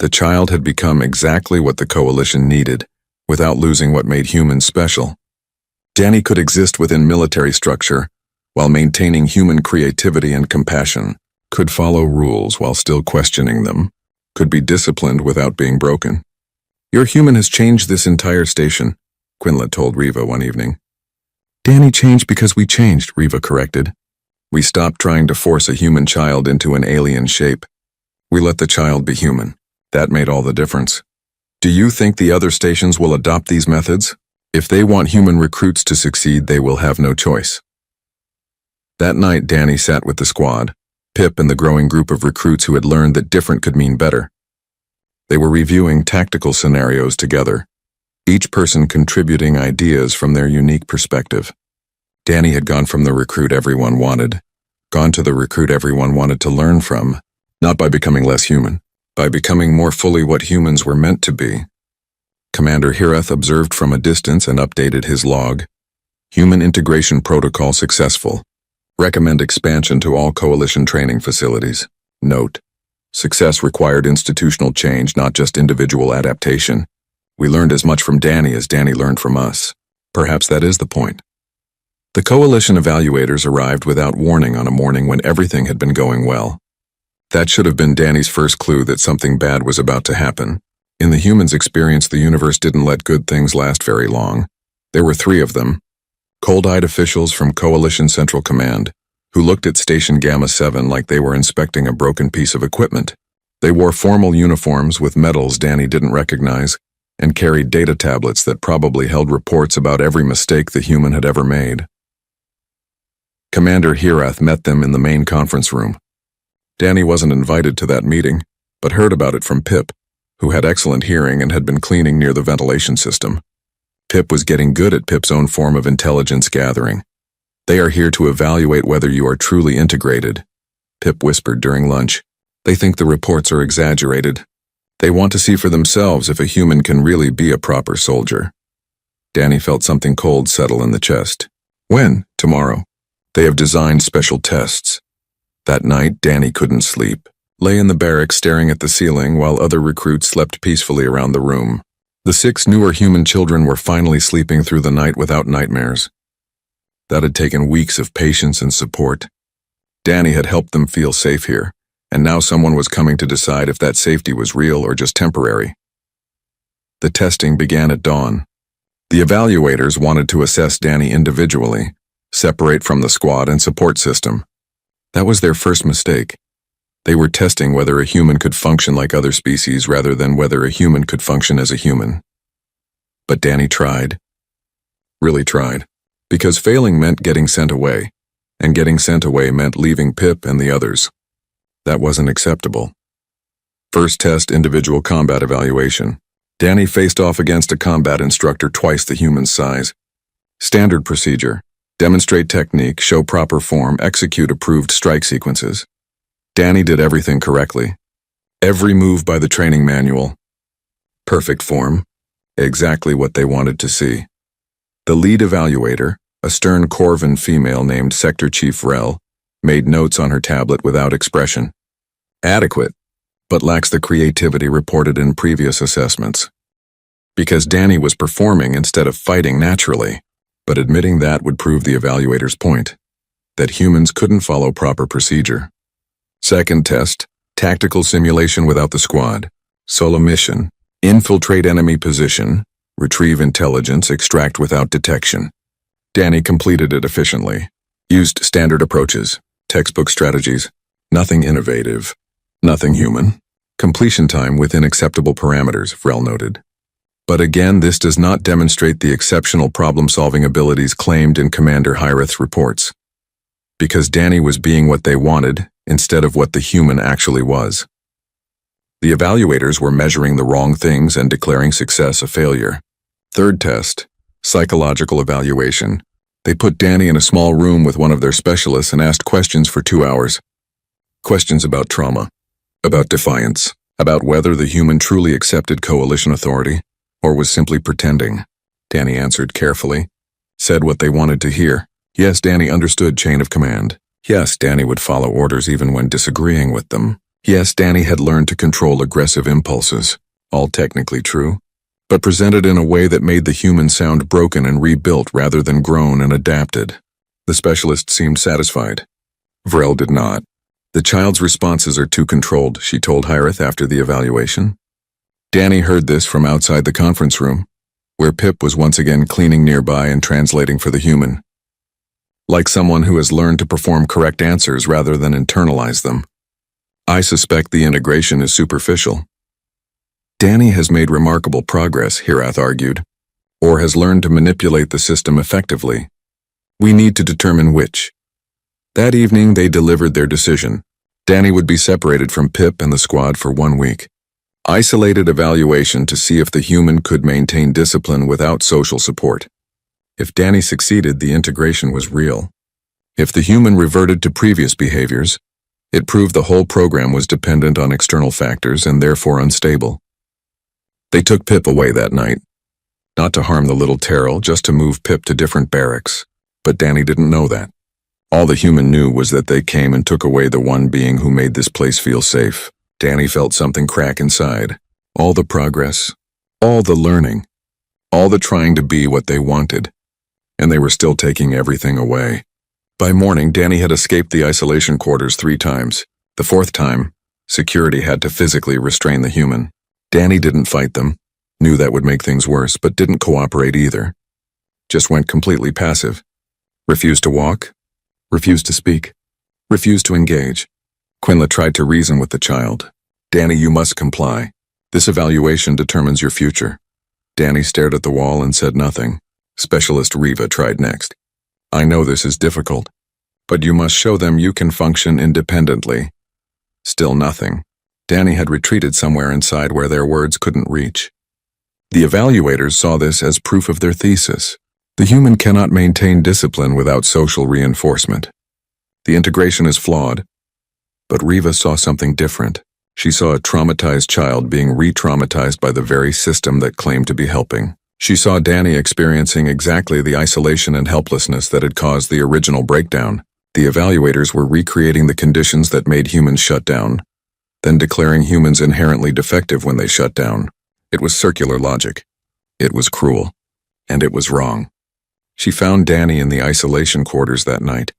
The child had become exactly what the coalition needed, without losing what made humans special. Danny could exist within military structure, while maintaining human creativity and compassion, could follow rules while still questioning them, could be disciplined without being broken. Your human has changed this entire station, Quinla told Riva one evening. Danny changed because we changed, Riva corrected. We stopped trying to force a human child into an alien shape. We let the child be human. That made all the difference. Do you think the other stations will adopt these methods? If they want human recruits to succeed, they will have no choice. That night, Danny sat with the squad. Pip and the growing group of recruits who had learned that different could mean better. They were reviewing tactical scenarios together, each person contributing ideas from their unique perspective. Danny had gone from the recruit everyone wanted, gone to the recruit everyone wanted to learn from, not by becoming less human, by becoming more fully what humans were meant to be. Commander Hireth observed from a distance and updated his log. Human integration protocol successful. Recommend expansion to all coalition training facilities. Note: success required institutional change, not just individual adaptation. We learned as much from Danny as Danny learned from us. Perhaps that is the point. The coalition evaluators arrived without warning on a morning when everything had been going well. That should have been Danny's first clue that something bad was about to happen. In the humans' experience, the universe didn't let good things last very long. There were 3 of them. Cold-eyed officials from Coalition Central Command, who looked at Station Gamma 7 like they were inspecting a broken piece of equipment. They wore formal uniforms with medals Danny didn't recognize, and carried data tablets that probably held reports about every mistake the human had ever made. Commander Hireth met them in the main conference room. Danny wasn't invited to that meeting, but heard about it from Pip, who had excellent hearing and had been cleaning near the ventilation system. Pip was getting good at Pip's own form of intelligence gathering. They are here to evaluate whether you are truly integrated, Pip whispered during lunch. They think the reports are exaggerated. They want to see for themselves if a human can really be a proper soldier. Danny felt something cold settle in the chest. When? Tomorrow. They have designed special tests. That night, Danny couldn't sleep. Lay in the barracks staring at the ceiling while other recruits slept peacefully around the room. The 6 newer human children were finally sleeping through the night without nightmares. That had taken weeks of patience and support. Danny had helped them feel safe here, and now someone was coming to decide if that safety was real or just temporary. The testing began at dawn. The evaluators wanted to assess Danny individually, separate from the squad and support system. That was their first mistake. They were testing whether a human could function like other species rather than whether a human could function as a human. But Danny tried. Really tried. Because failing meant getting sent away, and getting sent away meant leaving Pip and the others. That wasn't acceptable. First test, individual combat evaluation. Danny faced off against a combat instructor twice the human's size. Standard procedure. Demonstrate technique, show proper form, execute approved strike sequences. Danny did everything correctly. Every move by the training manual. Perfect form. Exactly what they wanted to see. The lead evaluator, a stern Corvan female named Sector Chief Rel, made notes on her tablet without expression. Adequate, but lacks the creativity reported in previous assessments. Because Danny was performing instead of fighting naturally, but admitting that would prove the evaluator's point, that humans couldn't follow proper procedure. Second test, tactical simulation without the squad. Solo mission, infiltrate enemy position, retrieve intelligence, extract without detection. Danny completed it efficiently. Used standard approaches, textbook strategies, nothing innovative, nothing human. Completion time within acceptable parameters, Vrel noted. But again, this does not demonstrate the exceptional problem-solving abilities claimed in Commander Hireth's reports. Because Danny was being what they wanted, instead of what the human actually was. The evaluators were measuring the wrong things and declaring success a failure. Third test, psychological evaluation. They put Danny in a small room with one of their specialists and asked questions for 2 hours. Questions about trauma, about defiance, about whether the human truly accepted coalition authority, or was simply pretending. Danny answered carefully, said what they wanted to hear. Yes, Danny understood chain of command. Yes, Danny would follow orders even when disagreeing with them. Yes, Danny had learned to control aggressive impulses, all technically true, but presented in a way that made the human sound broken and rebuilt rather than grown and adapted. The specialist seemed satisfied. Vrel did not. The child's responses are too controlled, she told Hireth after the evaluation. Danny heard this from outside the conference room, where Pip was once again cleaning nearby and translating for the human. Like someone who has learned to perform correct answers rather than internalize them. I suspect the integration is superficial. Danny has made remarkable progress, Hireth argued, or has learned to manipulate the system effectively. We need to determine which. That evening they delivered their decision. Danny would be separated from Pip and the squad for 1 week. Isolated evaluation to see if the human could maintain discipline without social support. If Danny succeeded, the integration was real. If the human reverted to previous behaviors, it proved the whole program was dependent on external factors and therefore unstable. They took Pip away that night. Not to harm the little Terrell, just to move Pip to different barracks. But Danny didn't know that. All the human knew was that they came and took away the one being who made this place feel safe. Danny felt something crack inside. All the progress, all the learning, all the trying to be what they wanted. And they were still taking everything away. By morning, Danny had escaped the isolation quarters 3 times. The 4th time, security had to physically restrain the human. Danny didn't fight them, knew that would make things worse, but didn't cooperate either. Just went completely passive. Refused to walk, refused to speak, refused to engage. Quinla tried to reason with the child. Danny, you must comply. This evaluation determines your future. Danny stared at the wall and said nothing. Specialist Reva tried next. I know this is difficult, but you must show them you can function independently. Still nothing. Danny had retreated somewhere inside where their words couldn't reach. The evaluators saw this as proof of their thesis. The human cannot maintain discipline without social reinforcement. The integration is flawed. But Reva saw something different. She saw a traumatized child being re-traumatized by the very system that claimed to be helping. She saw Danny experiencing exactly the isolation and helplessness that had caused the original breakdown. The evaluators were recreating the conditions that made humans shut down, then declaring humans inherently defective when they shut down. It was circular logic. It was cruel. And it was wrong. She found Danny in the isolation quarters that night.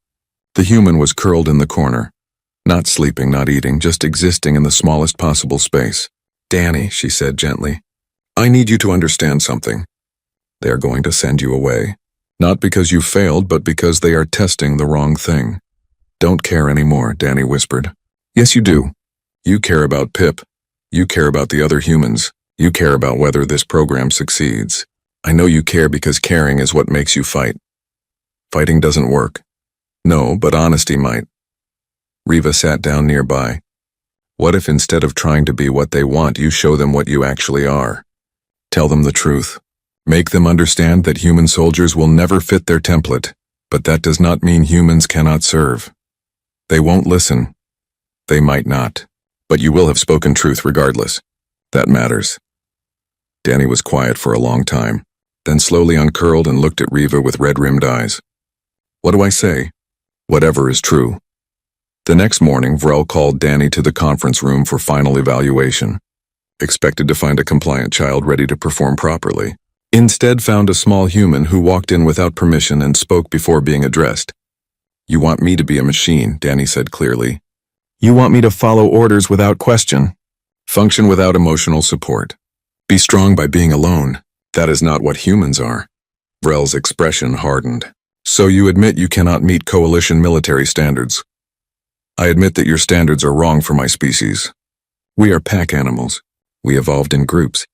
The human was curled in the corner. Not sleeping, not eating, just existing in the smallest possible space. Danny, she said gently, I need you to understand something. They are going to send you away. Not because you failed, but because they are testing the wrong thing. Don't care anymore, Danny whispered. Yes, you do. You care about Pip. You care about the other humans. You care about whether this program succeeds. I know you care because caring is what makes you fight. Fighting doesn't work. No, but honesty might. Reva sat down nearby. What if instead of trying to be what they want, you show them what you actually are? Tell them the truth. Make them understand that human soldiers will never fit their template, but that does not mean humans cannot serve. They won't listen. They might not. But you will have spoken truth regardless. That matters. Danny was quiet for a long time, then slowly uncurled and looked at Reva with red-rimmed eyes. What do I say? Whatever is true. The next morning, Vrel called Danny to the conference room for final evaluation. Expected to find a compliant child ready to perform properly. Instead found a small human who walked in without permission and spoke before being addressed. You want me to be a machine, Danny said clearly. You want me to follow orders without question. Function without emotional support. Be strong by being alone. That is not what humans are. Vrel's expression hardened. So you admit you cannot meet coalition military standards. I admit that your standards are wrong for my species. We are pack animals. We evolved in groups.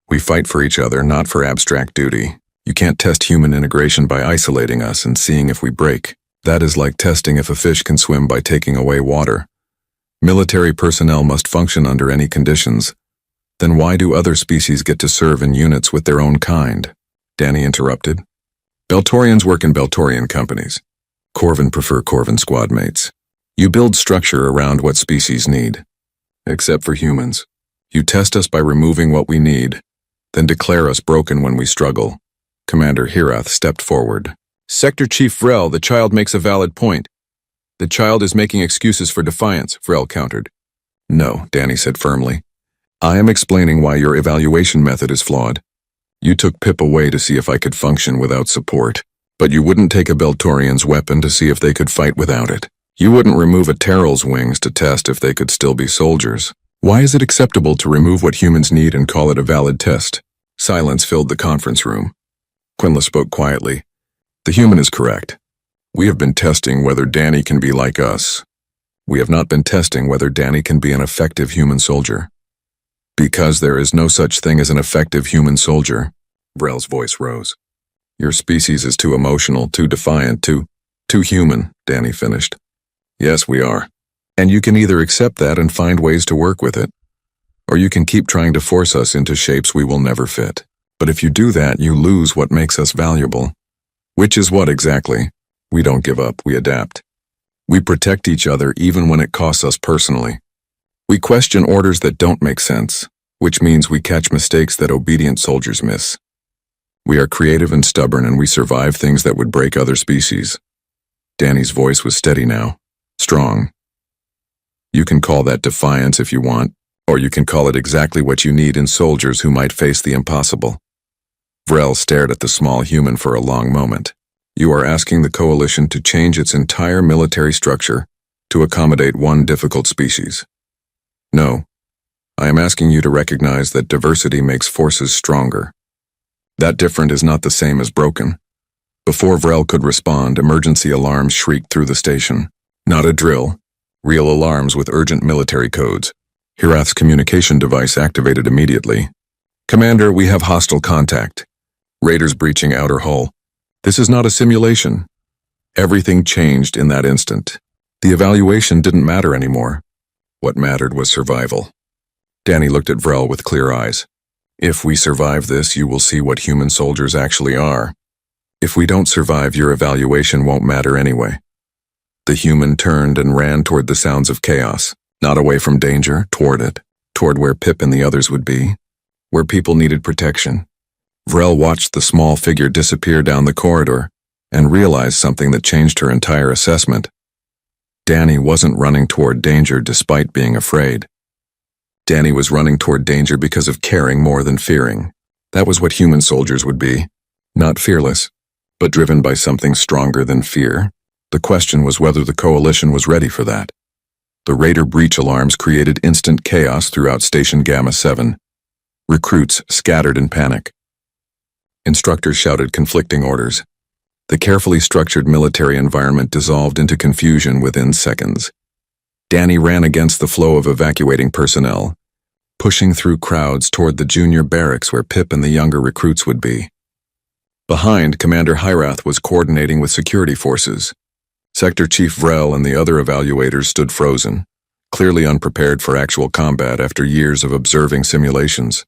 We fight for each other, not for abstract duty. You can't test human integration by isolating us and seeing if we break. That is like testing if a fish can swim by taking away water. Military personnel must function under any conditions. Then why do other species get to serve in units with their own kind? Danny interrupted. Beltorians work in Beltorian companies. Corvin prefer Corvin squad mates. You build structure around what species need. Except for humans. You test us by removing what we need, then declare us broken when we struggle. Commander Hirath stepped forward. Sector Chief Vrel, the child makes a valid point. The child is making excuses for defiance, Vrel countered. No, Danny said firmly. I am explaining why your evaluation method is flawed. You took Pip away to see if I could function without support, but you wouldn't take a Beltorian's weapon to see if they could fight without it. You wouldn't remove a Terrell's wings to test if they could still be soldiers. Why is it acceptable to remove what humans need and call it a valid test? Silence filled the conference room. Quinla spoke quietly. The human is correct. We have been testing whether Danny can be like us. We have not been testing whether Danny can be an effective human soldier. Because there is no such thing as an effective human soldier. Vrel's voice rose. Your species is too emotional, too defiant, too human, Danny finished. Yes, we are. And you can either accept that and find ways to work with it, or you can keep trying to force us into shapes we will never fit. But if you do that, you lose what makes us valuable. Which is what exactly? We don't give up, we adapt. We protect each other even when it costs us personally. We question orders that don't make sense, which means we catch mistakes that obedient soldiers miss. We are creative and stubborn, and we survive things that would break other species. Danny's voice was steady now, strong. You can call that defiance if you want, or you can call it exactly what you need in soldiers who might face the impossible. Vrel stared at the small human for a long moment. You are asking the coalition to change its entire military structure to accommodate one difficult species. No, I am asking you to recognize that diversity makes forces stronger. That different is not the same as broken. Before Vrel could respond, emergency alarms shrieked through the station. Not a drill, real alarms with urgent military codes. Hirath's communication device activated immediately. Commander, we have hostile contact. Raiders breaching outer hull. This is not a simulation. Everything changed in that instant. The evaluation didn't matter anymore. What mattered was survival. Danny looked at Vrel with clear eyes. If we survive this, you will see what human soldiers actually are. If we don't survive, your evaluation won't matter anyway. The human turned and ran toward the sounds of chaos, not away from danger, toward it, toward where Pip and the others would be, where people needed protection. Vrel watched the small figure disappear down the corridor and realized something that changed her entire assessment. Danny wasn't running toward danger despite being afraid. Danny was running toward danger because of caring more than fearing. That was what human soldiers would be. Not fearless, but driven by something stronger than fear. The question was whether the coalition was ready for that. The Raider breach alarms created instant chaos throughout Station Gamma 7. Recruits scattered in panic. Instructors shouted conflicting orders. The carefully structured military environment dissolved into confusion within seconds. Danny ran against the flow of evacuating personnel, pushing through crowds toward the junior barracks where Pip and the younger recruits would be. Behind, Commander Hirath was coordinating with security forces. Sector Chief Vrel and the other evaluators stood frozen, clearly unprepared for actual combat after years of observing simulations.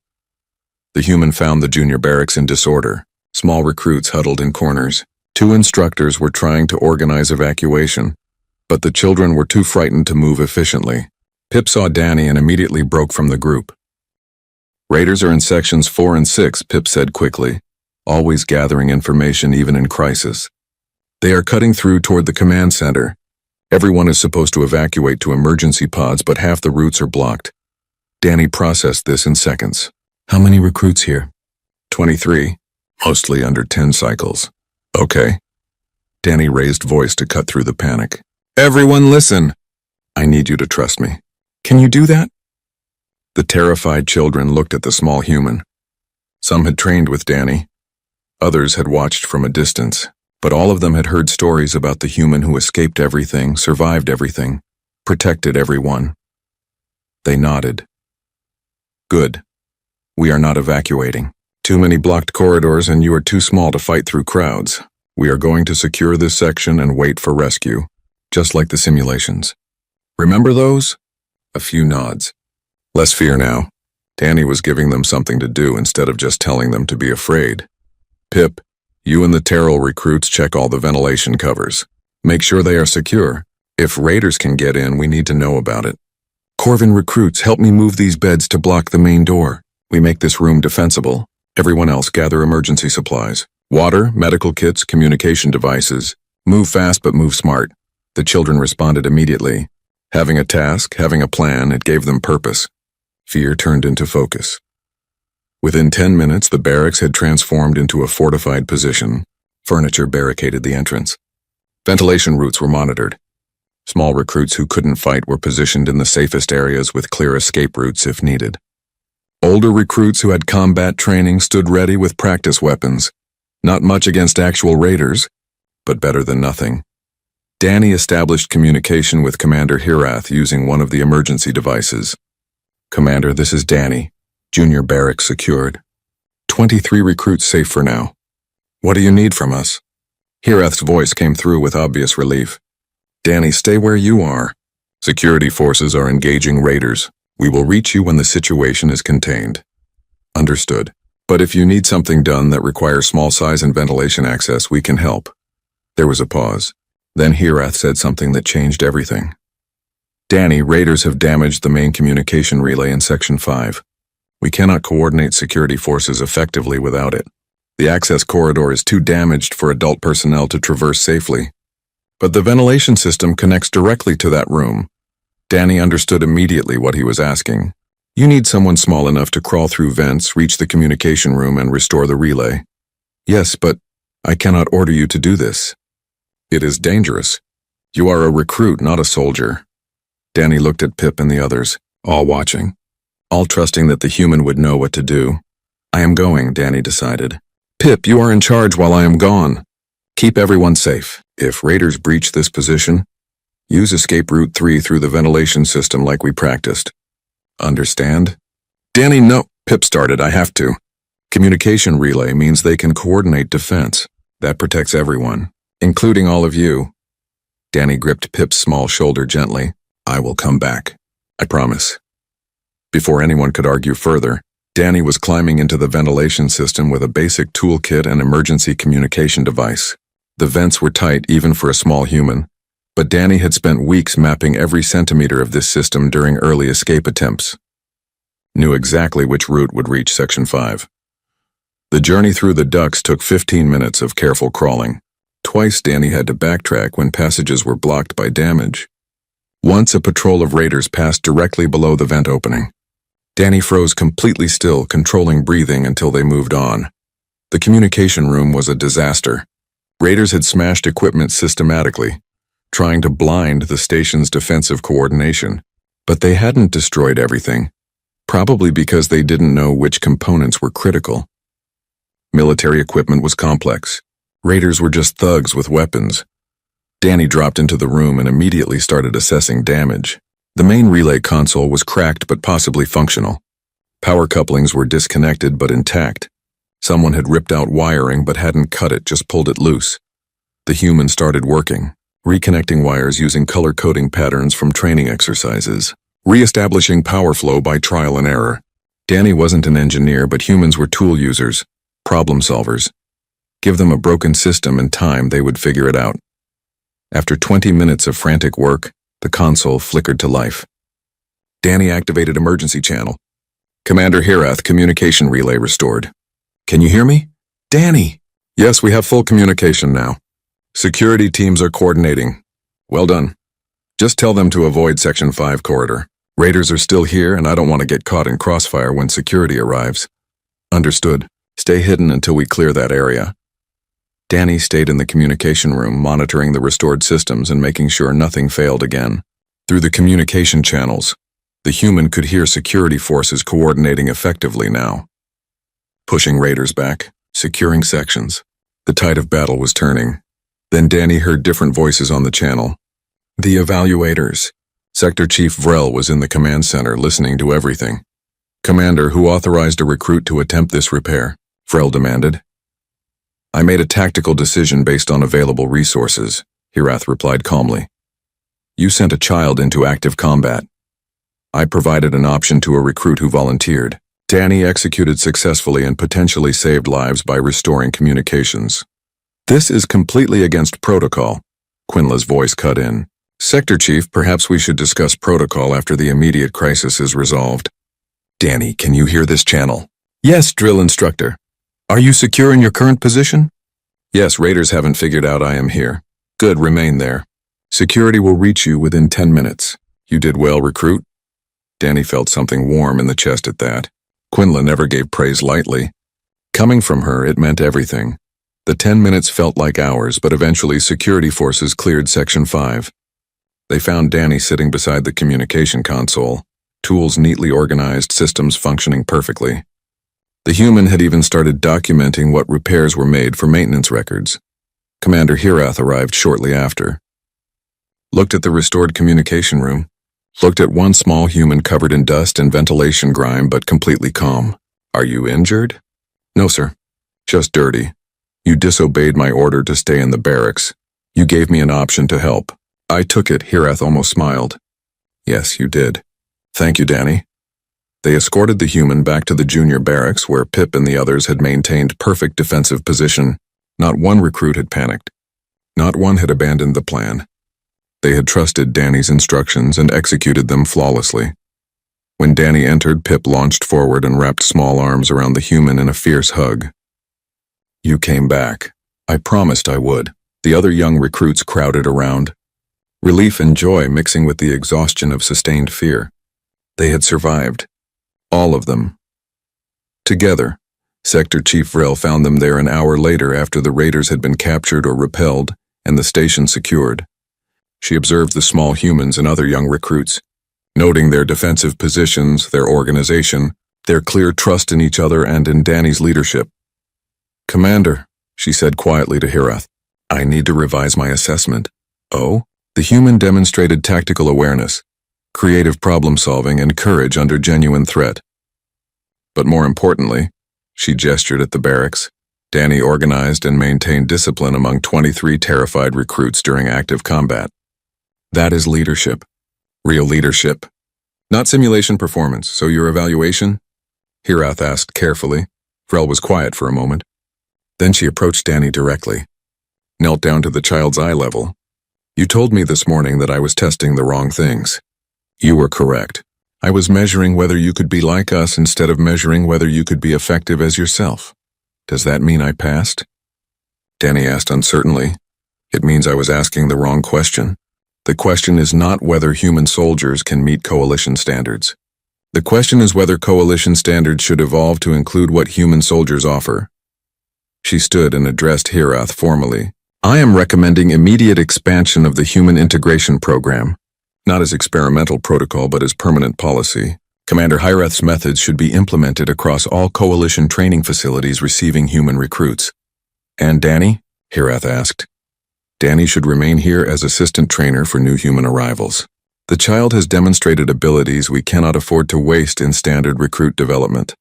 The human found the junior barracks in disorder, small recruits huddled in corners. 2 instructors were trying to organize evacuation, but the children were too frightened to move efficiently. Pip saw Danny and immediately broke from the group. Raiders are in sections 4 and 6, Pip said quickly, always gathering information even in crisis. They are cutting through toward the command center. Everyone is supposed to evacuate to emergency pods, but half the routes are blocked. Danny processed this in seconds. How many recruits here? 23, mostly under 10 cycles. Okay. Danny raised voice to cut through the panic. Everyone listen! I need you to trust me. Can you do that? The terrified children looked at the small human. Some had trained with Danny. Others had watched from a distance. But all of them had heard stories about the human who escaped everything, survived everything, protected everyone. They nodded. Good. We are not evacuating. Too many blocked corridors and you are too small to fight through crowds. We are going to secure this section and wait for rescue, just like the simulations. Remember those? A few nods. Less fear now. Danny was giving them something to do instead of just telling them to be afraid. Pip, you and the Terrell recruits check all the ventilation covers. Make sure they are secure. If raiders can get in, we need to know about it. Corvin recruits, help me move these beds to block the main door. We make this room defensible. Everyone else gather emergency supplies. Water, medical kits, communication devices. Move fast but move smart. The children responded immediately. Having a task, having a plan, it gave them purpose. Fear turned into focus. Within 10 minutes, the barracks had transformed into a fortified position. Furniture barricaded the entrance. Ventilation routes were monitored. Small recruits who couldn't fight were positioned in the safest areas with clear escape routes if needed. Older recruits who had combat training stood ready with practice weapons. Not much against actual raiders, but better than nothing. Danny established communication with Commander Hirath using one of the emergency devices. Commander, this is Danny. Junior barracks secured. 23 recruits safe for now. What do you need from us? Hirath's voice came through with obvious relief. Danny, stay where you are. Security forces are engaging raiders. We will reach you when the situation is contained. Understood. But if you need something done that requires small size and ventilation access, we can help. There was a pause. Then Hirath said something that changed everything. Danny, raiders have damaged the main communication relay in Section 5. We cannot coordinate security forces effectively without it. The access corridor is too damaged for adult personnel to traverse safely. But the ventilation system connects directly to that room. Danny understood immediately what he was asking. You need someone small enough to crawl through vents, reach the communication room, and restore the relay. Yes, but I cannot order you to do this. It is dangerous. You are a recruit, not a soldier. Danny looked at Pip and the others, all watching, all trusting that the human would know what to do. I am going, Danny decided. Pip, you are in charge while I am gone. Keep everyone safe. If raiders breach this position, use escape route 3 through the ventilation system like we practiced. Understand? Danny, no. Pip started, I have to. Communication relay means they can coordinate defense. That protects everyone, including all of you. Danny gripped Pip's small shoulder gently. I will come back. I promise. Before anyone could argue further, Danny was climbing into the ventilation system with a basic toolkit and emergency communication device. The vents were tight even for a small human, but Danny had spent weeks mapping every centimeter of this system during early escape attempts. Knew exactly which route would reach Section 5. The journey through the ducts took 15 minutes of careful crawling. Twice Danny had to backtrack when passages were blocked by damage. Once a patrol of raiders passed directly below the vent opening. Danny froze completely still, controlling breathing until they moved on. The communication room was a disaster. Raiders had smashed equipment systematically, trying to blind the station's defensive coordination. But they hadn't destroyed everything, probably because they didn't know which components were critical. Military equipment was complex. Raiders were just thugs with weapons. Danny dropped into the room and immediately started assessing damage. The main relay console was cracked but possibly functional. Power couplings were disconnected but intact. Someone had ripped out wiring but hadn't cut it, just pulled it loose. The human started working, reconnecting wires using color-coding patterns from training exercises, re-establishing power flow by trial and error. Danny wasn't an engineer, but humans were tool users, problem solvers. Give them a broken system and time, they would figure it out. After 20 minutes of frantic work, the console flickered to life. Danny activated emergency channel. Commander Hirath, communication relay restored. Can you hear me? Danny! Yes, we have full communication now. Security teams are coordinating. Well done. Just tell them to avoid Section 5 corridor. Raiders are still here and I don't want to get caught in crossfire when security arrives. Understood. Stay hidden until we clear that area. Danny stayed in the communication room, monitoring the restored systems and making sure nothing failed again. Through the communication channels, the human could hear security forces coordinating effectively now. Pushing raiders back, securing sections. The tide of battle was turning. Then Danny heard different voices on the channel. The evaluators. Sector Chief Vrel was in the command center listening to everything. Commander, who authorized a recruit to attempt this repair? Vrel demanded. I made a tactical decision based on available resources, Hirath replied calmly. You sent a child into active combat. I provided an option to a recruit who volunteered. Danny executed successfully and potentially saved lives by restoring communications. This is completely against protocol, Quinla's voice cut in. Sector Chief, perhaps we should discuss protocol after the immediate crisis is resolved. Danny, can you hear this channel? Yes, drill instructor. Are you secure in your current position? Yes, raiders haven't figured out I am here. Good, remain there. Security will reach you within 10 minutes. You did well, recruit. Danny felt something warm in the chest at that. Quinla never gave praise lightly. Coming from her, it meant everything. The 10 minutes felt like hours, but eventually security forces cleared Section 5. They found Danny sitting beside the communication console, tools neatly organized, systems functioning perfectly. The human had even started documenting what repairs were made for maintenance records. Commander Hirath arrived shortly after. Looked at the restored communication room. Looked at one small human covered in dust and ventilation grime, but completely calm. Are you injured? No, sir. Just dirty. You disobeyed my order to stay in the barracks. You gave me an option to help. I took it, Hirath almost smiled. Yes, you did. Thank you, Danny. They escorted the human back to the junior barracks where Pip and the others had maintained perfect defensive position. Not one recruit had panicked. Not one had abandoned the plan. They had trusted Danny's instructions and executed them flawlessly. When Danny entered, Pip launched forward and wrapped small arms around the human in a fierce hug. You came back. I promised I would. The other young recruits crowded around, relief and joy mixing with the exhaustion of sustained fear. They had survived. All of them. Together, Sector Chief Vrel found them there an hour later after the raiders had been captured or repelled and the station secured. She observed the small humans and other young recruits, noting their defensive positions, their organization, their clear trust in each other and in Danny's leadership. Commander, she said quietly to Hirath, I need to revise my assessment. Oh? The human demonstrated tactical awareness, creative problem-solving, and courage under genuine threat. But more importantly, she gestured at the barracks, Danny organized and maintained discipline among 23 terrified recruits during active combat. That is leadership. Real leadership. Not simulation performance, so your evaluation? Hirath asked carefully. Vrel was quiet for a moment. Then she approached Danny directly, knelt down to the child's eye level. You told me this morning that I was testing the wrong things. You were correct. I was measuring whether you could be like us instead of measuring whether you could be effective as yourself. Does that mean I passed? Danny asked uncertainly. It means I was asking the wrong question. The question is not whether human soldiers can meet coalition standards. The question is whether coalition standards should evolve to include what human soldiers offer. She stood and addressed Hirath formally. I am recommending immediate expansion of the Human Integration Program, not as experimental protocol but as permanent policy. Commander Hirath's methods should be implemented across all coalition training facilities receiving human recruits. And Danny? Hirath asked. Danny should remain here as assistant trainer for new human arrivals. The child has demonstrated abilities we cannot afford to waste in standard recruit development.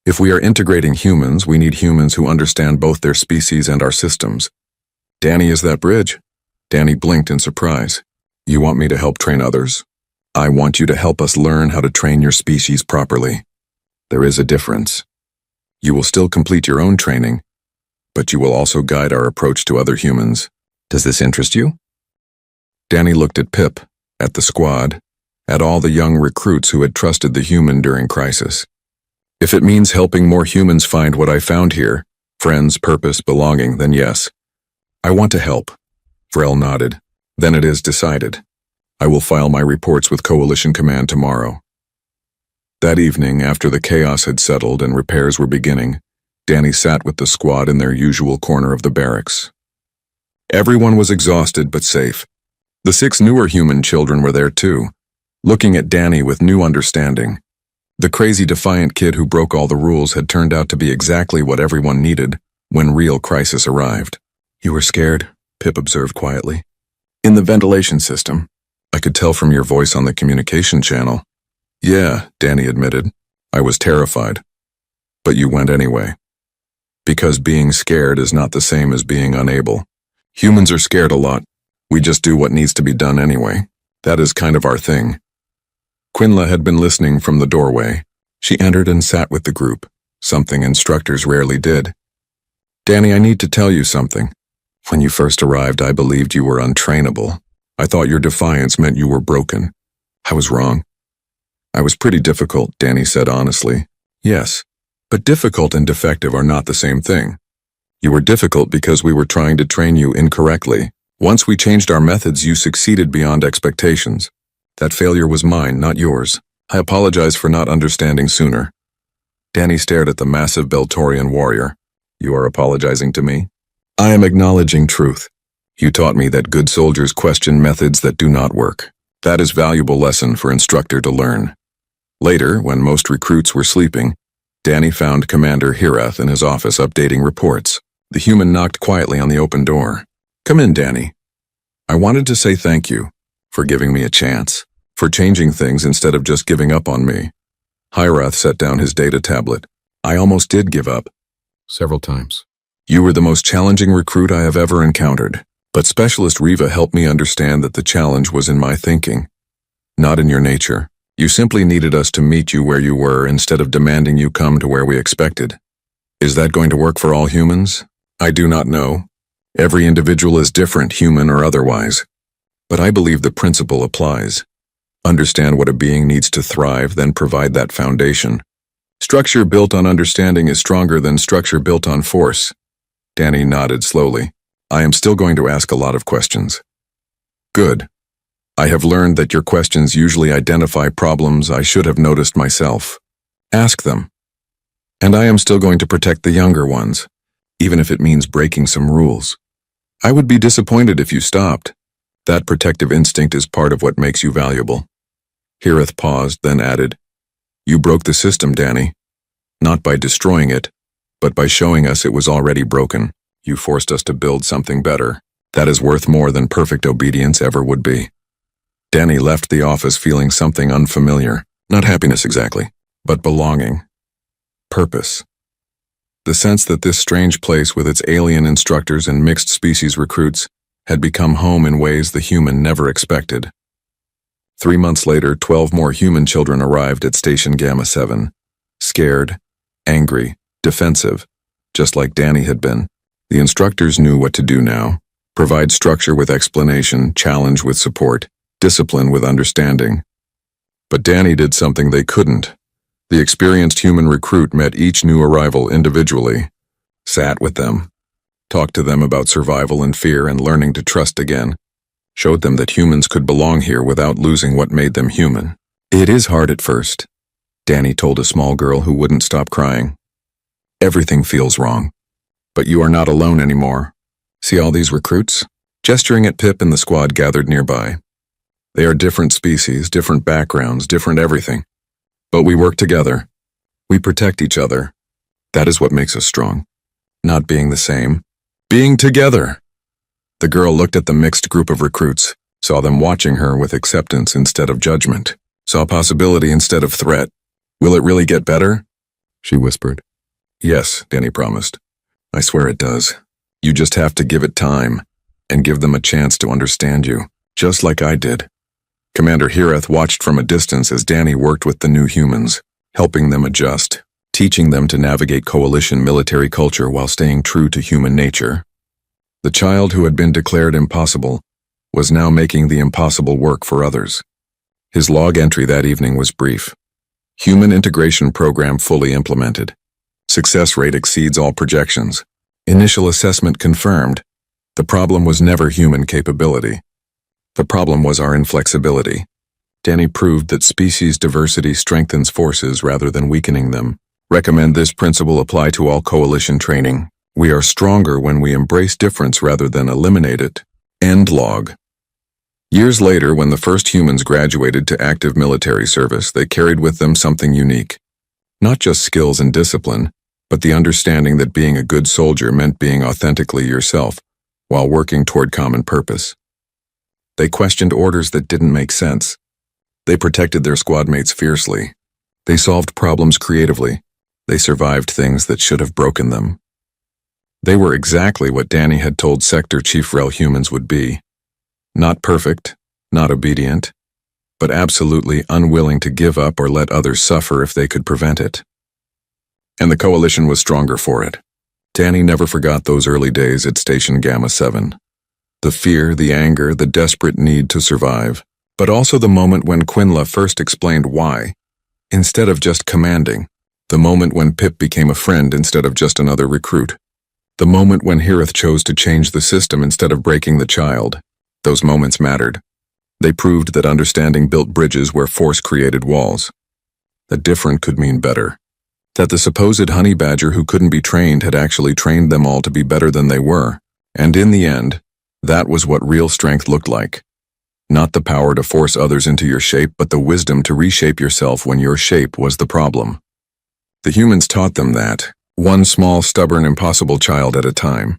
If we are integrating humans, we need humans who understand both their species and our systems. Danny is that bridge. Danny blinked in surprise. You want me to help train others? I want you to help us learn how to train your species properly. There is a difference. You will still complete your own training, but you will also guide our approach to other humans. Does this interest you? Danny looked at Pip, at the squad, at all the young recruits who had trusted the human during crisis. If it means helping more humans find what I found here, friends, purpose, belonging, then yes. I want to help. Vrel nodded. Then it is decided. I will file my reports with Coalition Command tomorrow. That evening, after the chaos had settled and repairs were beginning, Danny sat with the squad in their usual corner of the barracks. Everyone was exhausted but safe. The 6 newer human children were there too, looking at Danny with new understanding. The crazy defiant kid who broke all the rules had turned out to be exactly what everyone needed when real crisis arrived. You were scared, Pip observed quietly. In the ventilation system. I could tell from your voice on the communication channel. Yeah, Danny admitted. I was terrified. But you went anyway. Because being scared is not the same as being unable. Humans are scared a lot. We just do what needs to be done anyway. That is kind of our thing. Quinla had been listening from the doorway. She entered and sat with the group, something instructors rarely did. Danny, I need to tell you something. When you first arrived, I believed you were untrainable. I thought your defiance meant you were broken. I was wrong. I was pretty difficult, Danny said honestly. Yes, but difficult and defective are not the same thing. You were difficult because we were trying to train you incorrectly. Once we changed our methods, you succeeded beyond expectations. That failure was mine, not yours. I apologize for not understanding sooner. Danny stared at the massive Beltorian warrior. You are apologizing to me? I am acknowledging truth. You taught me that good soldiers question methods that do not work. That is a valuable lesson for instructor to learn. Later, when most recruits were sleeping, Danny found Commander Hirath in his office updating reports. The human knocked quietly on the open door. Come in, Danny. I wanted to say thank you for giving me a chance, for changing things instead of just giving up on me. Hirath set down his data tablet. I almost did give up. Several times. You were the most challenging recruit I have ever encountered, but Specialist Riva helped me understand that the challenge was in my thinking. Not in your nature. You simply needed us to meet you where you were instead of demanding you come to where we expected. Is that going to work for all humans? I do not know. Every individual is different, human or otherwise. But I believe the principle applies. Understand what a being needs to thrive, then provide that foundation. Structure built on understanding is stronger than structure built on force. Danny nodded slowly. I am still going to ask a lot of questions. Good. I have learned that your questions usually identify problems I should have noticed myself. Ask them. And I am still going to protect the younger ones, even if it means breaking some rules. I would be disappointed if you stopped. That protective instinct is part of what makes you valuable. Hireth paused, then added, You broke the system, Danny. Not by destroying it, but by showing us it was already broken. You forced us to build something better. That is worth more than perfect obedience ever would be. Danny left the office feeling something unfamiliar. Not happiness exactly, but belonging. Purpose. The sense that this strange place with its alien instructors and mixed species recruits had become home in ways the human never expected. 3 months later, 12 more human children arrived at Station Gamma 7. Scared, angry, defensive, just like Danny had been. The instructors knew what to do now. Provide structure with explanation, challenge with support, discipline with understanding. But Danny did something they couldn't. The experienced human recruit met each new arrival individually, sat with them, talked to them about survival and fear and learning to trust again, showed them that humans could belong here without losing what made them human. It is hard at first, Danny told a small girl who wouldn't stop crying. Everything feels wrong. But you are not alone anymore. See all these recruits? Gesturing at Pip and the squad gathered nearby. They are different species, different backgrounds, different everything. But we work together. We protect each other. That is what makes us strong. Not being the same. Being together. The girl looked at the mixed group of recruits, saw them watching her with acceptance instead of judgment, saw possibility instead of threat. Will it really get better? She whispered. Yes, Danny promised. I swear it does. You just have to give it time, and give them a chance to understand you, just like I did. Commander Hireth watched from a distance as Danny worked with the new humans, helping them adjust, teaching them to navigate coalition military culture while staying true to human nature. The child who had been declared impossible was now making the impossible work for others. His log entry that evening was brief. Human integration program fully implemented. Success rate exceeds all projections. Initial assessment confirmed. The problem was never human capability. The problem was our inflexibility. Danny proved that species diversity strengthens forces rather than weakening them. Recommend this principle apply to all coalition training. We are stronger when we embrace difference rather than eliminate it. End log. Years later, when the first humans graduated to active military service, they carried with them something unique. Not just skills and discipline, but the understanding that being a good soldier meant being authentically yourself, while working toward common purpose. They questioned orders that didn't make sense. They protected their squad mates fiercely. They solved problems creatively. They survived things that should have broken them. They were exactly what Danny had told Sector Chief Rel humans would be. Not perfect, not obedient, but absolutely unwilling to give up or let others suffer if they could prevent it. And the coalition was stronger for it. Danny never forgot those early days at Station Gamma 7. The fear, the anger, the desperate need to survive, but also the moment when Quinla first explained why, instead of just commanding. The moment when Pip became a friend instead of just another recruit. The moment when Hireth chose to change the system instead of breaking the child. Those moments mattered. They proved that understanding built bridges where force created walls. That different could mean better. That the supposed honey badger who couldn't be trained had actually trained them all to be better than they were. And in the end, that was what real strength looked like. Not the power to force others into your shape, but the wisdom to reshape yourself when your shape was the problem. The humans taught them that, one small, stubborn, impossible child at a time.